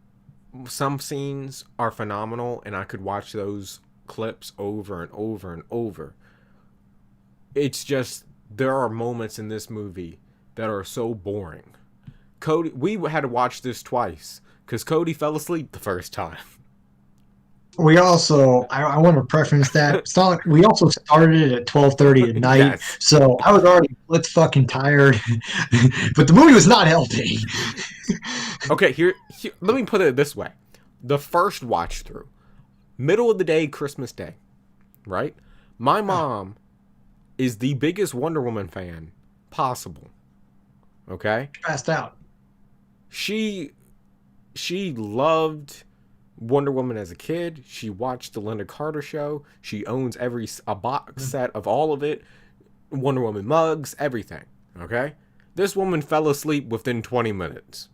some scenes are phenomenal, and I could watch those clips over and over and over. It's just there are moments in this movie that are so boring. Cody, we had to watch this twice because Cody fell asleep the first time. We also, I want to preference that. It's not like we also started it at 12:30 at night, Yes. so I was already let's fucking tired. But the movie was not helping. Okay, here, let me put it this way: the first watch through, middle of the day, Christmas Day, right? My mom is the biggest Wonder Woman fan possible. Okay, Passed out. she loved Wonder Woman as a kid. She watched the Linda Carter show. She owns a box set of all of it. Wonder Woman mugs, everything. Okay? This woman fell asleep within 20 minutes.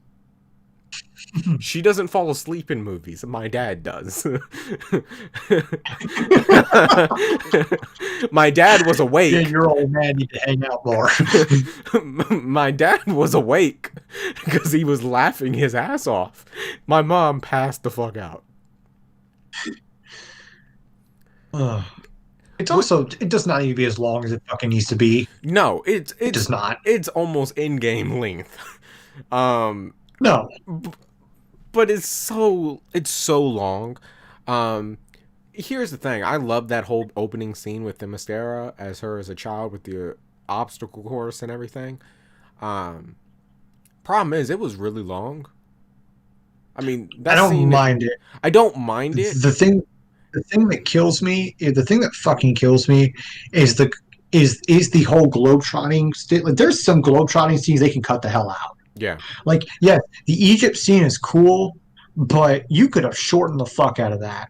She doesn't fall asleep in movies. My dad does. My dad was Yeah, awake. your old man need to hang out more. My dad was awake because he was laughing his ass off. My mom passed the fuck out. It's also it does not need to be as long as it fucking needs to be. No, It does not. it's almost in-game length. Um, No. but it's so long. Um, here's the thing. I love that whole opening scene with the Themyscira as her as a child with the obstacle course and everything. Um, Problem is, it was really long. I mean, I that don't scene, mind it. I don't mind it. The thing that kills me, the thing that fucking kills me, is the whole globetrotting. Like, there's some globetrotting scenes they can cut the hell out. Yeah. Like, yeah, the Egypt scene is cool, but you could have shortened the fuck out of that.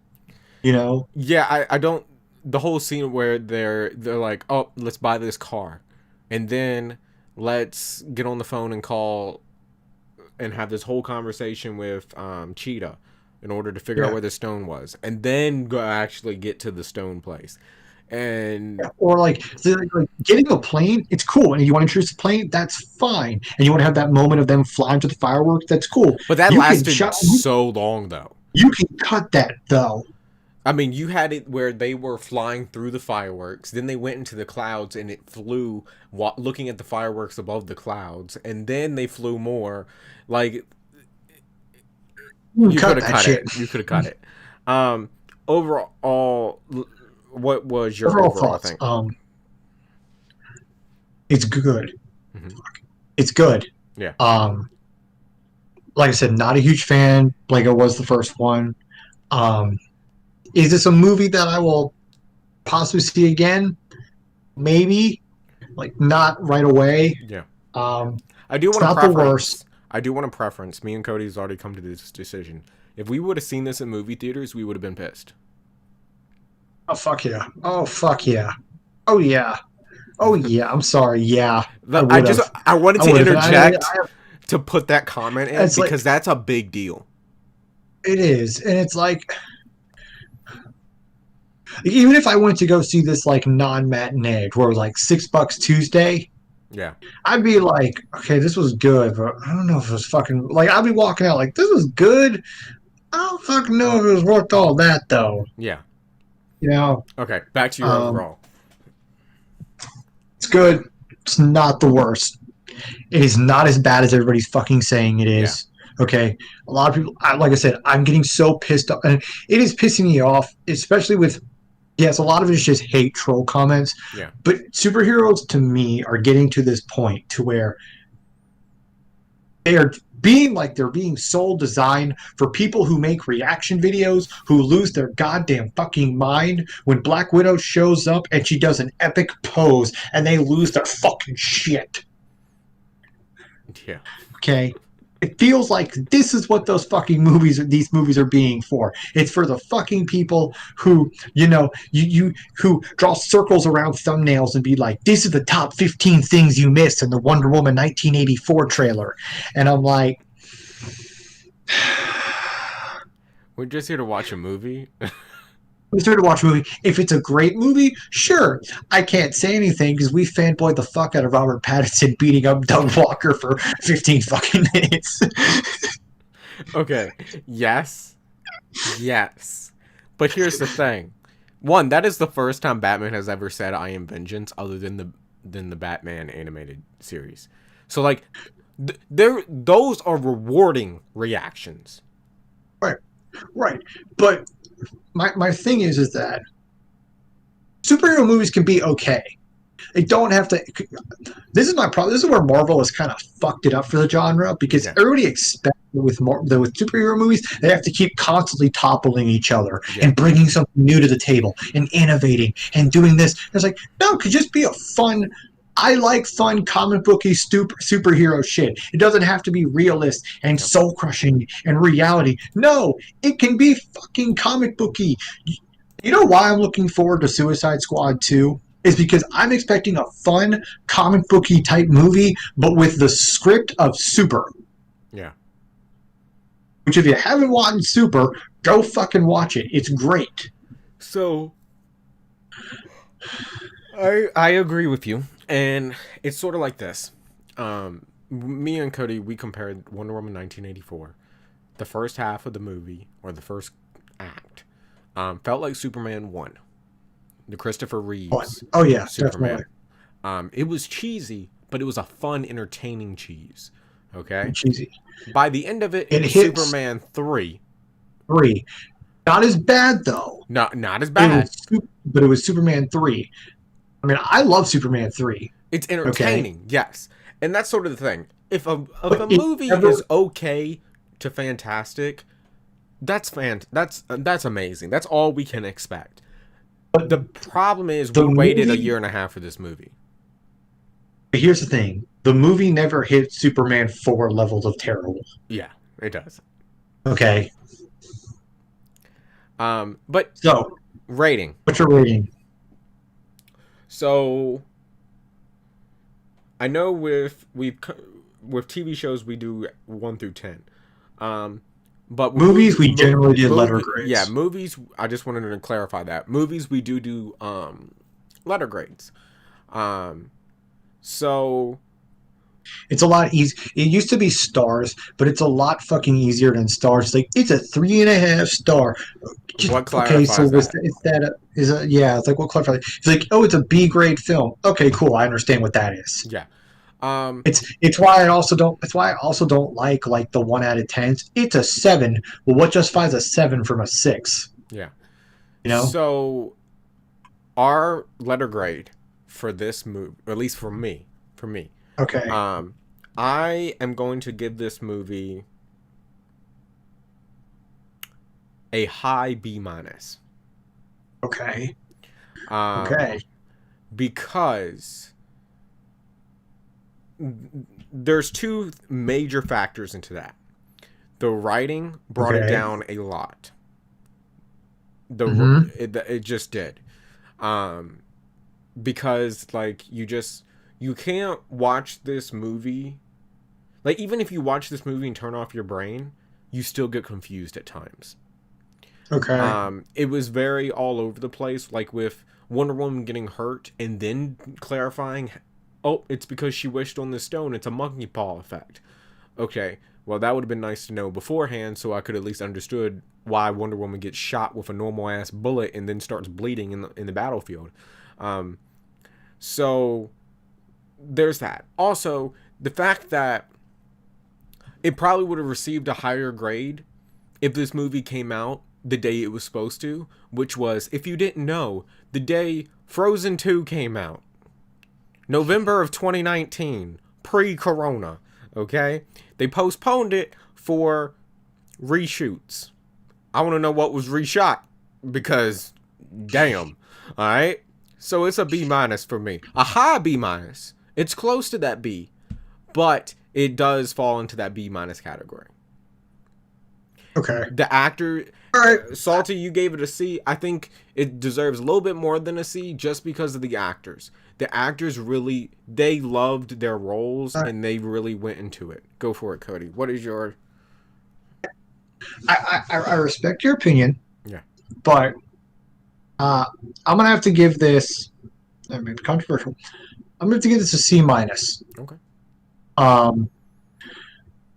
You know? Yeah, I don't. The whole scene where they're like, oh, let's buy this car, and then let's get on the phone and call and have this whole conversation with Cheetah in order to figure out Yeah. where the stone was, and then go actually get to the stone place. And Or like, getting a plane, it's cool. And you want to introduce a plane, that's fine. And you want to have that moment of them flying to the fireworks, that's cool. but that You can lasted so long though. you can cut that though. I mean, you had it where they were flying through the fireworks, then they went into the clouds and it flew looking at the fireworks above the clouds, and then they flew more. Like, you could have cut shit. it. You could have cut it. Overall, what was your Overall overall thoughts. thing? It's good. Mhm. It's good. Yeah. Like I said, not a huge fan like I was the first one. Is this a movie that I will possibly see again? Maybe. Like, not right away. Yeah. I do It's want to not the worst. I do want to preference. Me and Cody's already come to this decision. If we would have seen this in movie theaters, we would have been pissed. Oh fuck yeah. Oh fuck yeah. Oh yeah. Oh yeah. I'm sorry. Yeah. I would have. I wanted I to would have. interject to put that comment in It's like, because that's a big deal. it is. And it's like, even if I went to go see this like non-matinee where it was like $6 Tuesday, Yeah. I'd be like, okay, this was good, but I don't know if it was fucking, like, I'd be walking out like, this was good. I don't fucking know if it was worth all that though. Yeah. You know, Okay. Back to your overall. it's good. It's not the worst. It is not as bad as everybody's fucking saying it is. Okay, a lot of people, like I said, I'm getting so pissed off, and it is pissing me off, especially with, yes, a lot of it is just hate troll comments. Yeah. But superheroes to me are getting to this point to where they are being like they're being soul designed for people who make reaction videos who lose their goddamn fucking mind when Black Widow shows up and she does an epic pose and they lose their fucking shit. Yeah. Okay. It feels like this is what these movies are being for. It's for the fucking people who, you who draw circles around thumbnails and be like, this is the top 15 things you missed in the Wonder Woman 1984 trailer. And I'm like, we're just here to watch a movie. we started to watch a movie. If it's a great movie, sure. I can't say anything because we fanboyed the fuck out of Robert Pattinson beating up Doug Walker for 15 fucking minutes. Okay. Yes. But here's the thing. One, that is the first time Batman has ever said "I am vengeance," other than the Batman animated series. So like, those are rewarding reactions. Right. But my thing is that superhero movies can be okay. They don't have to. This is my problem. This is where Marvel has kind of fucked it up for the genre because everybody expects with superhero movies they have to keep constantly toppling each other and bringing something new to the table and innovating and doing this. It's like, no, it could just be a fun. I like fun comic booky superhero shit. It doesn't have to be realist and soul crushing and reality. No, it can be fucking comic booky. You know why I'm looking forward to Suicide Squad 2? Is because I'm expecting a fun comic booky type movie, but with the script of Super. Yeah. Which, if you haven't watched Super, go fucking watch it. It's great. So, I agree with you, and it's sort of like this. Me and Cody, we compared Wonder Woman 1984. The first half of the movie, or the first act, felt like Superman 1. The Christopher Reeves. Oh yeah, Superman. Definitely. It was cheesy, but it was a fun, entertaining cheese. Okay? Cheesy. By the end of it, It was hits Superman 3. 3. Not as bad though. Not as bad. But it was Superman 3. I mean, I love Superman 3. It's Okay, entertaining, yes, and that's sort of the thing. If but a it movie is never. okay to fantastic, that's amazing. That's all we can expect. But The problem is the we waited a movie. year and a half for this movie. Here's the thing: the movie never hit Superman 4 levels of terrible. Yeah, it does. Okay, But so rating. what's your rating? So I know with TV shows we do 1 through 10. Um, but with Movies, we generally did letter grades. movies. I just wanted to clarify that movies we do letter grades. Um, so It's a lot easy. It used to be stars, but it's a lot fucking easier than stars. It's like it's a 3.5 star. what Okay, so clarifies that? yeah. It's like what clarifies? It's like, oh, it's a B grade film. Okay, cool. I understand what that is. Yeah. Um, It's why I also don't. It's why I also don't like the 1 out of 10s. It's a 7. Well, what justifies a 7 from a 6? yeah. You know? So our letter grade for this movie, or at least for me, Okay. um, I am going to give this movie a high B minus. Okay. Um, Okay. because there's two major factors into that. The writing brought it Okay. down a lot. Mm-hmm. It just did. Um, because like you can't watch this movie. Like even if you watch this movie and turn off your brain, you still get confused at times. Okay. It was very all over the place, like with Wonder Woman getting hurt and then clarifying, oh, it's because she wished on the stone. It's a monkey paw effect. Okay, well that would have been nice to know beforehand, so I could at least understood why Wonder Woman gets shot with a normal ass bullet and then starts bleeding in the battlefield. Um, so there's that. Also, the fact that it probably would have received a higher grade if this movie came out the day it was supposed to, which was, if you didn't know, the day Frozen 2 came out. November of 2019, pre-corona, okay? They postponed it for reshoots. I want to know what was reshot, because damn, alright? So it's a B minus for me. A high B minus. It's close to that B, but it does fall into that B minus category. Okay. The actor, All right. Salty, you gave it a C. I think it deserves a little bit more than a C just because of the actors. The actors really, they loved their roles All right. and they really went into it. Go for it, Cody. What is your... I respect your opinion, Yeah. but I'm gonna have to give this. I mean, controversial. I'm gonna have to give this a C minus. Okay. Um,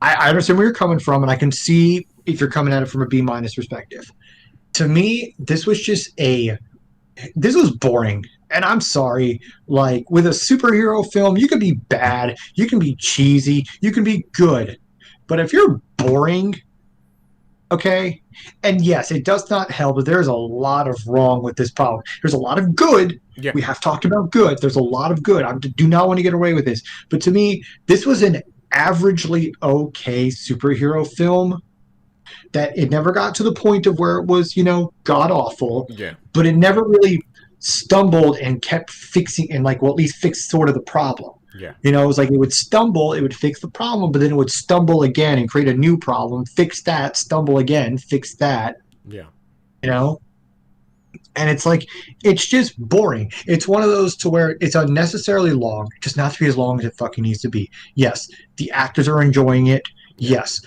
I understand where you're coming from, and I can see if you're coming at it from a B minus perspective. To me, this was just this was boring. And I'm sorry, like with a superhero film, you can be bad, you can be cheesy, you can be good. But if you're boring, okay, and yes, it does not help, but there's a lot of wrong with this problem. There's a lot of good. Yeah. We have talked about good. There's a lot of good. I do not want to get away with this. But to me, this was an averagely okay superhero film that it never got to the point of where it was, god awful, Yeah. but it never really stumbled and kept fixing and like, well, at least fixed sort of the problem. Yeah. It was like it would stumble, it would fix the problem, but then it would stumble again and create a new problem, fix that, stumble again, fix that, Yeah. you know? And it's like, it's just boring. It's one of those to where it's unnecessarily long, just not to be as long as it fucking needs to be. Yes, the actors are enjoying it. Yeah. Yes.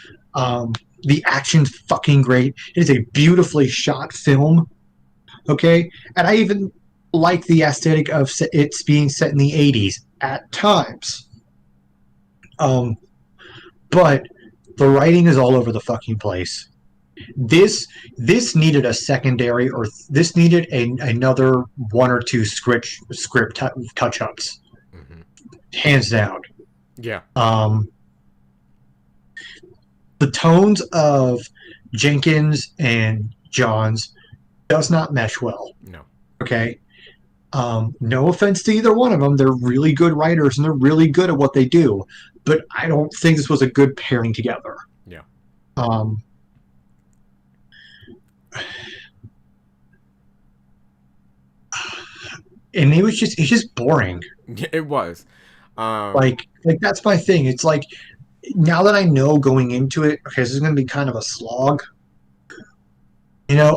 The action's fucking great. It is a beautifully shot film. Okay? And I even like the aesthetic of it's being set in the 80s at times. But the writing is all over the fucking place. This needed a secondary, or this needed another one or two script touch ups, Mm-hmm. hands down. Yeah. The tones of Jenkins and Johns does not mesh well. No. Okay. No offense to either one of them. They're really good writers and they're really good at what they do. But I don't think this was a good pairing together. Yeah. And it's just boring. It was. Like that's my thing. It's like, now that I know going into it, okay, this is going to be kind of a slog.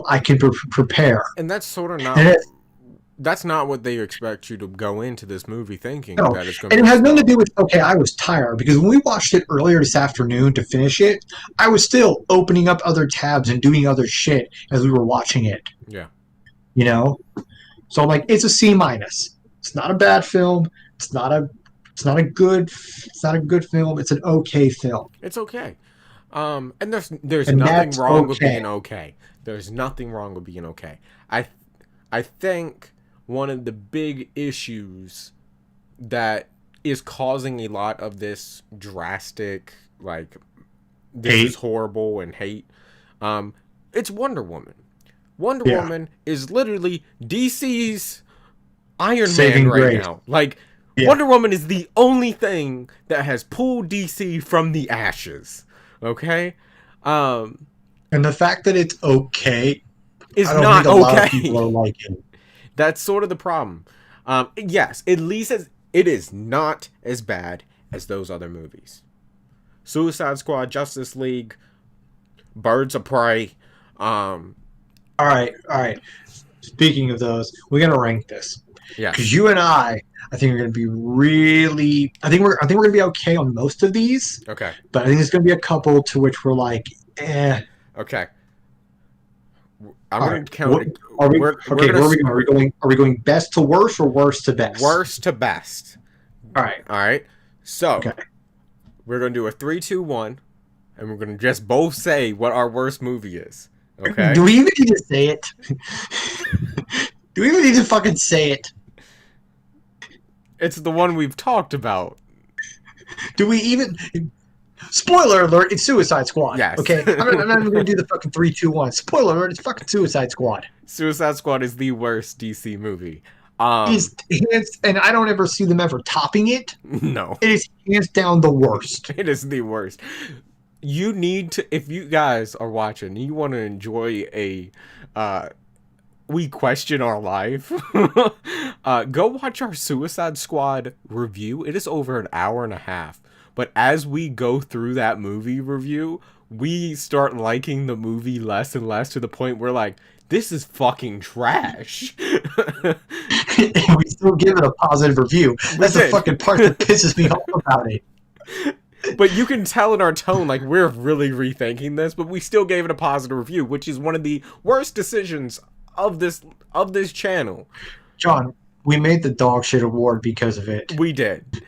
I can prepare. And that's sort of not. That's not what they expect you to go into this movie thinking. No, that it's going to and it has nothing to do with, okay, I was tired. Because when we watched it earlier this afternoon to finish it, I was still opening up other tabs and doing other shit as we were watching it. Yeah. So I'm like, it's a C-. It's not a bad film. It's not a good film. It's an okay film. It's okay. And there's nothing wrong with being okay. There's nothing wrong with being okay. I think one of the big issues that is causing a lot of this drastic, like, this hate. Is horrible and hate, it's Wonder Woman. Wonder Woman is literally DC's Iron Man right now. Like, Wonder Woman is the only thing that has pulled DC from the ashes. Okay? And the fact that it's okay is not okay. A lot of people are liking. That's sort of the problem. Yes, at least it is not as bad as those other movies. Suicide Squad, Justice League, Birds of Prey. All right. Speaking of those, we're gonna rank this. Yeah. Because you and I think we're gonna be really. I think we're gonna be okay on most of these. Okay. But I think there's gonna be a couple to which we're like, eh. Okay. I'm going to count. Where are we going best to worst or worst to best? Worst to best. All right. So, we're going to do a 3, 2, 1, and we're going to just both say what our worst movie is. Okay? Do we even need to say it? Do we even need to fucking say it? It's the one we've talked about. Do we even... Spoiler alert, it's Suicide Squad. Yes. Okay? I'm not even going to do the fucking 3, 2, 1. Spoiler alert, it's fucking Suicide Squad. Suicide Squad is the worst DC movie. And I don't ever see them ever topping it. No. It is hands down the worst. It is the worst. You need to, if you guys are watching and you want to enjoy a we question our life, go watch our Suicide Squad review. It is over an hour and a half. But as we go through that movie review, we start liking the movie less and less to the point where, like, this is fucking trash. And we still give it a positive review. That's the fucking part that pisses me off about it. But you can tell in our tone, like, we're really rethinking this, but we still gave it a positive review, which is one of the worst decisions of this channel. John, we made the dog shit award because of it. We did.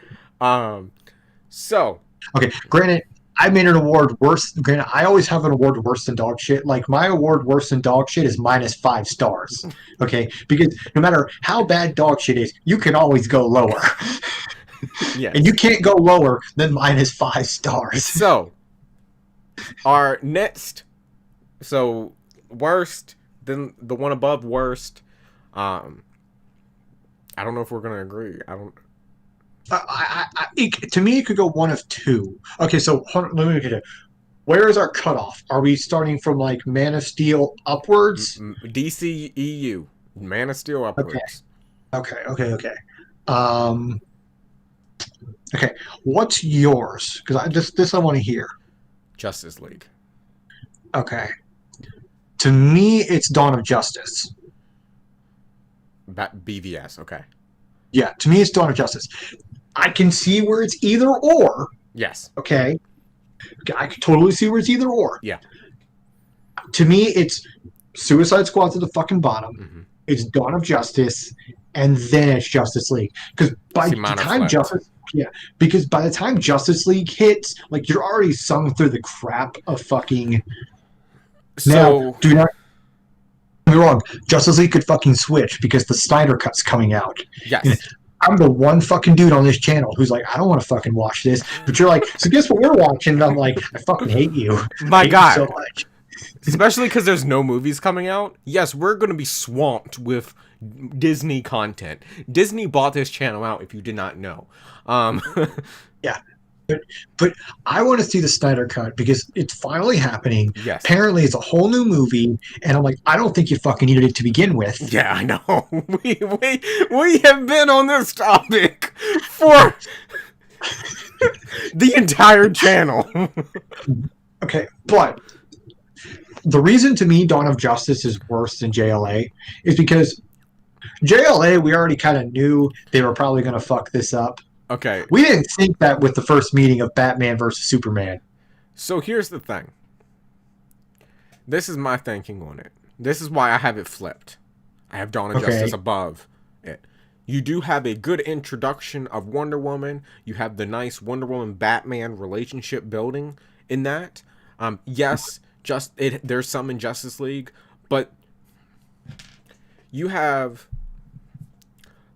So. Okay, granted, I made an award worse. Granted, I always have an award worse than dog shit. Like, my award worse than dog shit is -5 stars. Okay? Because no matter how bad dog shit is, you can always go lower. Yes. And you can't go lower than -5 stars. So, our next, worst, then the one above worst, I don't know if we're going to agree. To me, it could go one of two. Okay, so let me look at it. Where is our cutoff? Are we starting from, like, Man of Steel upwards? DCEU. Man of Steel upwards. Okay. Okay, what's yours? Because this I want to hear. Justice League. Okay. To me, it's Dawn of Justice. BVS, okay. Yeah, to me, it's Dawn of Justice. I can see where it's either or. Yes. Okay. I can totally see where it's either or. Yeah. To me, it's Suicide Squad's at the fucking bottom. Mm-hmm. It's Dawn of Justice, and then it's Justice League. Because by the time Justice League hits, like, you're already sung through the crap of fucking. So, now, do not get me wrong. Justice League could fucking switch because the Snyder Cut's coming out. Yes. And I'm the one fucking dude on this channel who's like, I don't want to fucking watch this. But you're like, so guess what we're watching? And I'm like, I fucking hate you. My God. You so much. Especially because there's no movies coming out. Yes, we're going to be swamped with Disney content. Disney bought this channel out, if you did not know. Um, Yeah. But I want to see the Snyder Cut because it's finally happening. yes. Apparently, it's a whole new movie, and I'm like, I don't think you fucking needed it to begin with. Yeah, I know. We have been on this topic for the entire channel. Okay, but the reason to me Dawn of Justice is worse than JLA is because JLA, we already kind of knew they were probably going to fuck this up. Okay, We didn't think that with the first meeting of Batman versus Superman. so here's the thing. This is my thinking on it. This is why I have it flipped. I have Dawn of Justice above it. You do have a good introduction of Wonder Woman. You have the nice Wonder Woman Batman relationship building in that. Yes, there's some in Justice League, but you have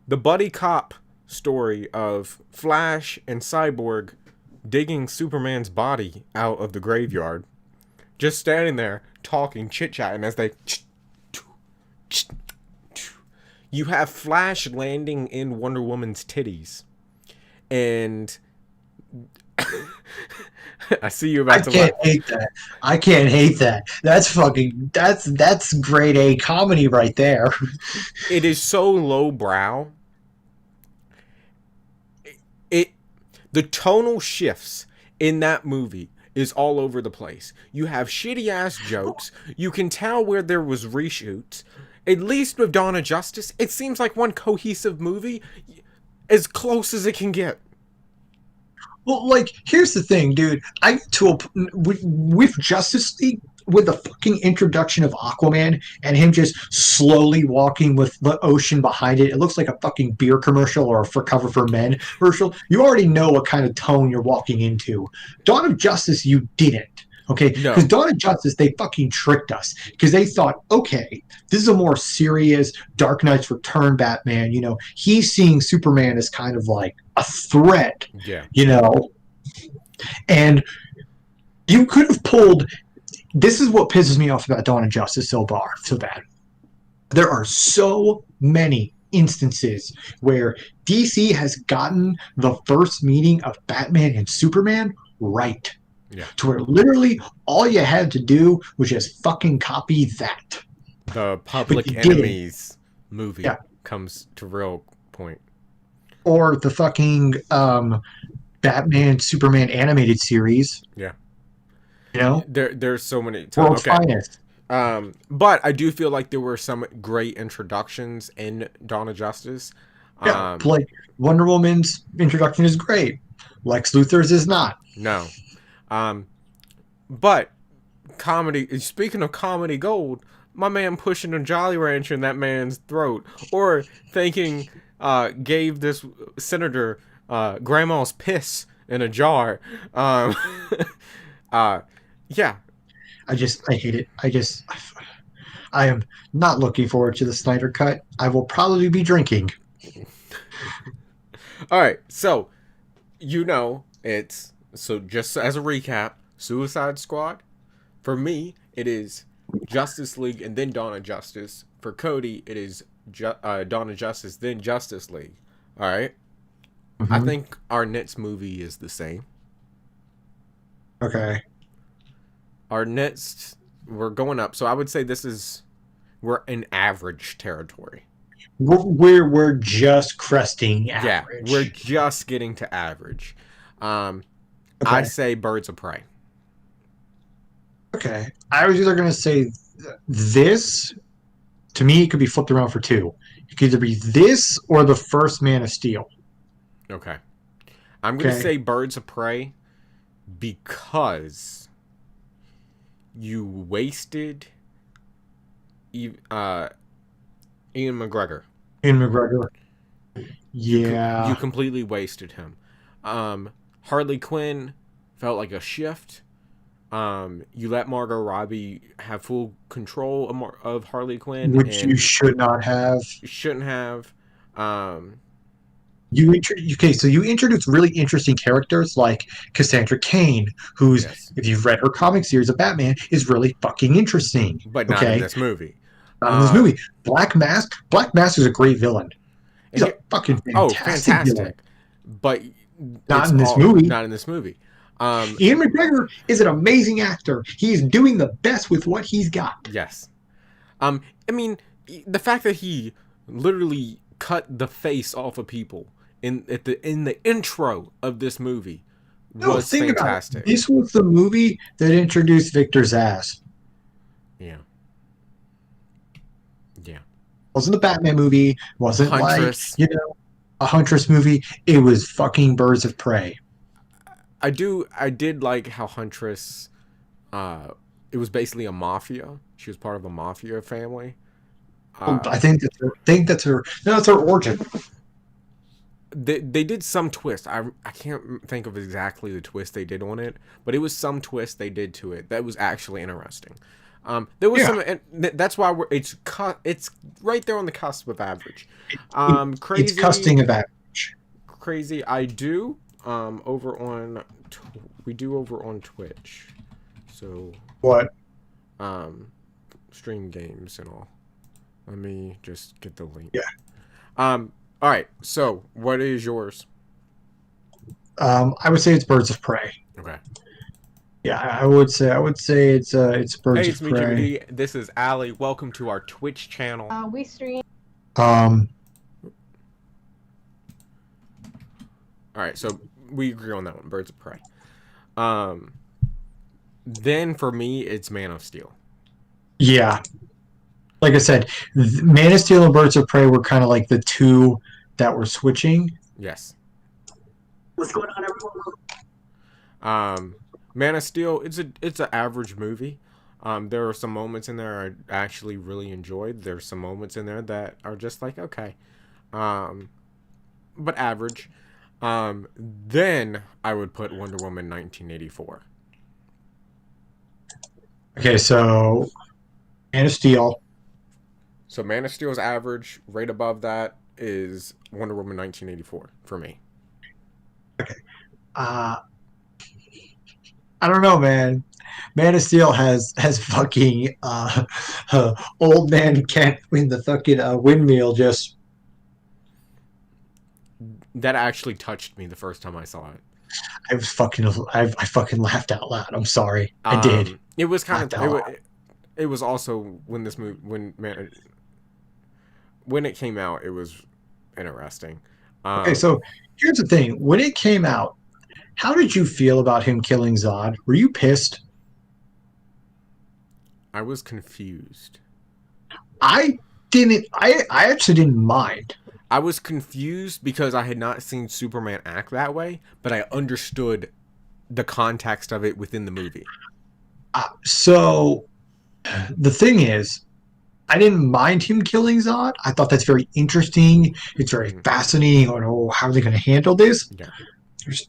the buddy cop story of Flash and Cyborg digging Superman's body out of the graveyard, just standing there talking, chit-chatting as they... You have Flash landing in Wonder Woman's titties, and I see you about to laugh. Hate that. I can't hate that. That's grade A comedy right there. It is so lowbrow. The tonal shifts in that movie is all over the place. You have shitty ass jokes. You can tell where there was reshoots. At least with Dawn of Justice, it seems like one cohesive movie, as close as it can get. Well, like, here's the thing, dude. With Justice League, with the fucking introduction of Aquaman and him just slowly walking with the ocean behind it, it looks like a fucking beer commercial or a For Cover for Men commercial. You already know what kind of tone you're walking into. Dawn of Justice, you didn't. Okay, because Dawn of Justice, they fucking tricked us because they thought, okay, this is a more serious Dark Knight's Return Batman. You know, he's seeing Superman as kind of like a threat. Yeah. You know, and you could have pulled. This is what pisses me off about Dawn of Justice so bad. There are so many instances where DC has gotten the first meeting of Batman and Superman right. Yeah. To where literally all you had to do was just fucking copy that. The Public Enemies movie comes to real point. Or the fucking Batman Superman animated series. Yeah. You know? There's so many. World's finest. But I do feel like there were some great introductions in Dawn of Justice. Yeah, like Wonder Woman's introduction is great. Lex Luthor's is not. No. But comedy, speaking of comedy gold, my man pushing a Jolly Rancher in that man's throat, or thinking gave this senator grandma's piss in a jar. Yeah. I hate it. I am not looking forward to the Snyder Cut. I will probably be drinking. All right, so so just as a recap, Suicide Squad. For me, it is Justice League and then Dawn of Justice. For Kodi, it is Dawn of Justice, then Justice League. All right? I think our next movie is the same. Okay. Our next, we're going up. So I would say we're in average territory. We're just cresting average. Yeah, we're just getting to average. Okay. I say Birds of Prey. Okay. I was either going to say this. To me, it could be flipped around for two. It could either be this or the first Man of Steel. Okay. I'm going to say Birds of Prey because you wasted Ian McGregor. Ian McGregor. Yeah. You completely wasted him. Harley Quinn felt like a shift. You let Margot Robbie have full control of Harley Quinn, which you should not have. You shouldn't have. So you introduce really interesting characters like Cassandra Cain, who's, Yes, if you've read her comic series of Batman, is really fucking interesting. but not in Okay, this movie. not in this Uh, movie. Black Mask is a great villain. He's and a fucking oh, fantastic villain. fantastic, but Not it's in this all movie. not in this movie. Um, Ian McGregor is an amazing actor. He's doing the best with what he's got. yes. I mean, the fact that he literally cut the face off of people in the intro of this movie No, was think about it. fantastic. This was the movie that introduced Victor's ass. Yeah, yeah. Wasn't a Batman movie. Wasn't like, Huntress. a Huntress movie. It was fucking Birds of Prey. I did like how Huntress. It was basically a mafia. She was part of a mafia family. I think that's her. No, that's her origin. They did some twist. I can't think of exactly the twist they did on it, but it was some twist they did to it that was actually interesting. There was some, and that's why it's right there on the cusp of average. Crazy, It's costing of average. crazy. I do over on we do over on Twitch, so What? stream games and all. Let me just get the link. Yeah. All right. So, what is yours? I would say it's Birds of Prey. Okay. Yeah, I would say it's Birds Hey, of it's me, Prey. Jimmy D. This is Allie. Welcome to our Twitch channel. We stream. Um, All right, so we agree on that one. Birds of Prey. Then for me, it's Man of Steel. yeah, like I said, Man of Steel and Birds of Prey were kind of like the two that were switching. Yes. What's going on, everyone? Man of Steel. It's an average movie. There are some moments in there I actually really enjoyed. There's some moments in there that are just like okay, but average. Then I would put Wonder Woman 1984. Okay, so Man of Steel. So Man of Steel is average. Right above that is Wonder Woman 1984 for me. I don't know, man. Man of Steel has fucking old man Kent in the fucking windmill just. That actually touched me the first time I saw it. I fucking laughed out loud. I'm sorry, I did. It was kind Laughed out of it was also when this movie when it came out, it was interesting. Okay, so here's the thing: when it came out, how did you feel about him killing Zod? Were you pissed? I was confused. I didn't. I actually didn't mind. I was confused because I had not seen Superman act that way, but I understood the context of it within the movie. So the thing is, I didn't mind him killing Zod. I thought that's very interesting. It's very fascinating on how are they going to handle this. Yeah.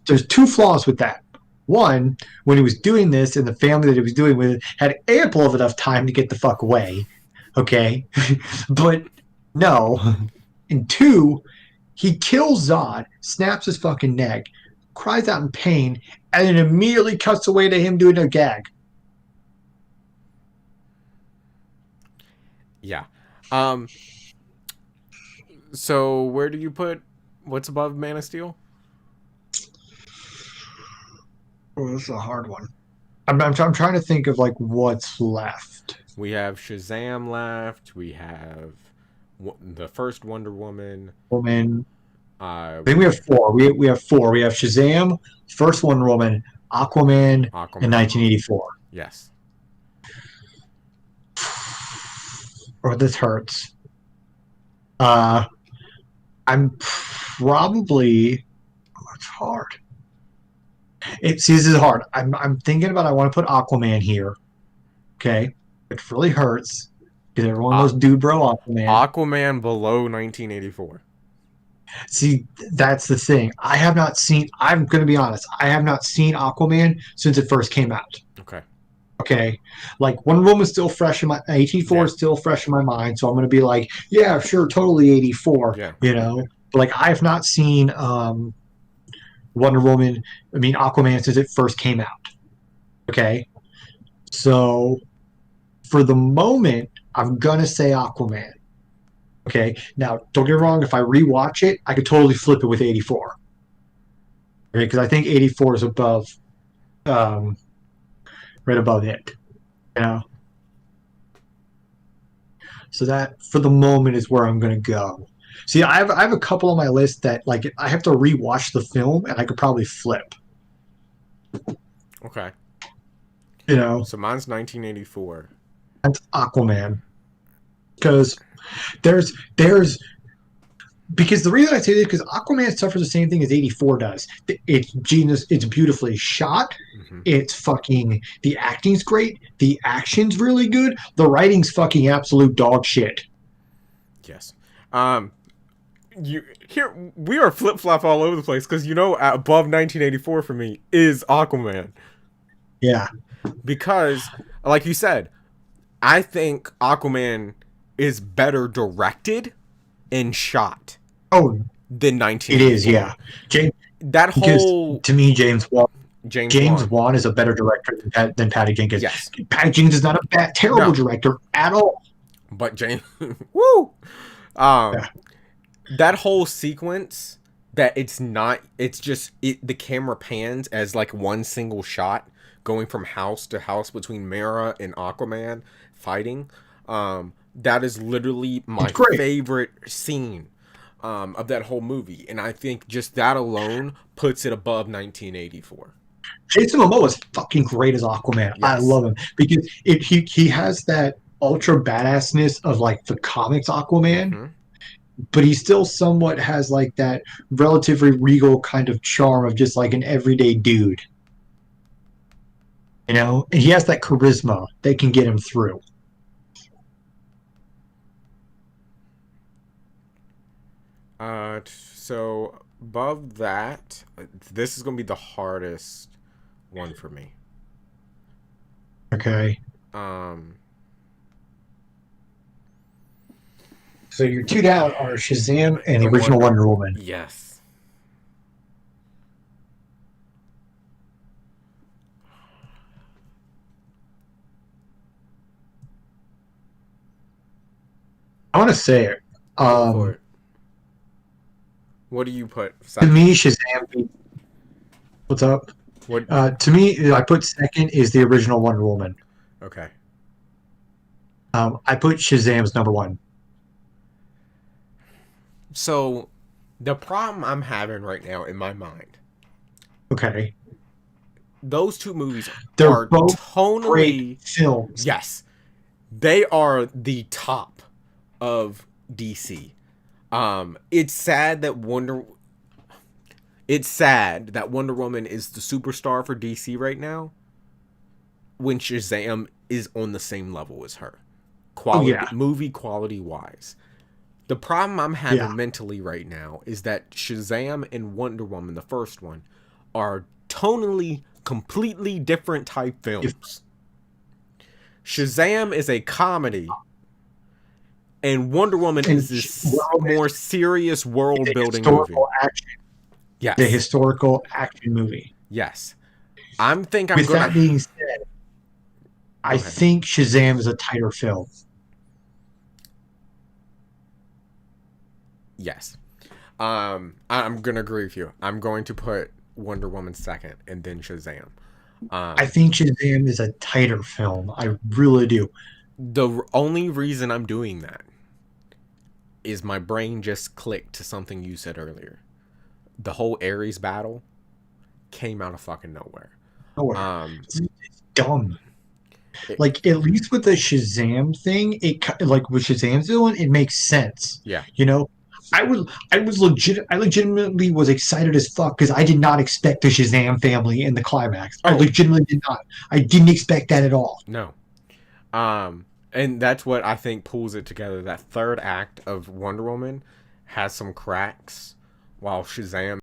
There's two flaws with that. One, when he was doing this and the family that he was doing with had ample of enough time to get the fuck away. Okay. But no. And two, he kills Zod, snaps his fucking neck, cries out in pain, and then immediately cuts away to him doing a gag. Yeah. So where do you put what's above Man of Steel? Oh, this is a hard one. I'm trying to think of like what's left. We have Shazam left. We have the first Wonder Woman. I think we have four. We have four. We have Shazam, first Wonder Woman, Aquaman, and 1984. Yes. Oh, this hurts. I'm probably. Oh, it's hard. This is hard. I'm thinking about. I want to put Aquaman here. Okay, it really hurts because everyone knows Dude Bro Aquaman. Aquaman below 1984. See, that's the thing. I have not seen. I'm going to be honest. I have not seen Aquaman since it first came out. Okay. Okay, like Wonder Woman's still fresh in my 84 is still fresh in my mind, so I'm going to be like, yeah, sure, totally 84. Yeah. You know, But like I have not seen Wonder Woman. I mean Aquaman since it first came out. Okay, so for the moment, I'm gonna say Aquaman. Okay, now don't get me wrong. If I rewatch it, I could totally flip it with 84. Okay, because I think 84 is above, um, right above it. You know, so that for the moment is where I'm gonna go. See, I have a couple on my list that like I have to rewatch the film and I could probably flip. Okay. You know, So mine's 1984. that's Aquaman because there's because the reason I say this because Aquaman suffers the same thing as 84 does. It's genius. It's beautifully shot. Mm-hmm. It's fucking the acting's great. The action's really good. The writing's fucking absolute dog shit. Yes. You here we are flip flop all over the place because above 1984 for me is Aquaman Yeah. because, like you said, I think Aquaman is better directed and shot Oh, than it is. 1984. Yeah. James, That because whole to me, James James Wan. Wan is a better director than Patty Jenkins. Yes. Patty Jenkins is not a bad, terrible No. director at all. But James, woo. Yeah. That whole sequence that it's just the camera pans as like one single shot going from house to house between Mera and Aquaman fighting. That is literally my favorite scene of that whole movie, and I think just that alone puts it above 1984. Jason Momoa is fucking great as Aquaman. Yes. I love him because he has that ultra badassness of like the comics Aquaman. Mm-hmm. But he still somewhat has like that relatively regal kind of charm of just like an everyday dude. You know? And he has that charisma that can get him through. So above that, this is going to be the hardest one for me. Okay. So your two down are Shazam and the original Wonder Woman. Yes. I want to say it. What do you put? Second? To me, Shazam. What's up? What? To me, I put second is the original Wonder Woman. Okay. I put Shazam's number one. So, the problem I'm having right now in my mind. Okay. Those two movies are both tonally great films. Yes. They are the top of DC. It's sad that Wonder Woman is the superstar for DC right now when Shazam is on the same level as her. Movie quality wise. The problem I'm having mentally right now is that Shazam and Wonder Woman, the first one, are tonally completely different type films. Shazam is a comedy, and Wonder Woman is this more serious world-building movie. Action. Yes. The historical action movie. Yes. With that being said, I think Shazam is a tighter film. Yes. I'm going to agree with you. I'm going to put Wonder Woman second and then Shazam. I think Shazam is a tighter film. I really do. The only reason I'm doing that is my brain just clicked to something you said earlier. The whole Ares battle came out of fucking nowhere. It's dumb. Like, at least with the Shazam thing, like with Shazam's villain, it makes sense. Yeah. You know? I legitimately was excited as fuck because I did not expect the Shazam family in the climax. I legitimately did not. I didn't expect that at all. No. And that's what I think pulls it together. That third act of Wonder Woman has some cracks, while Shazam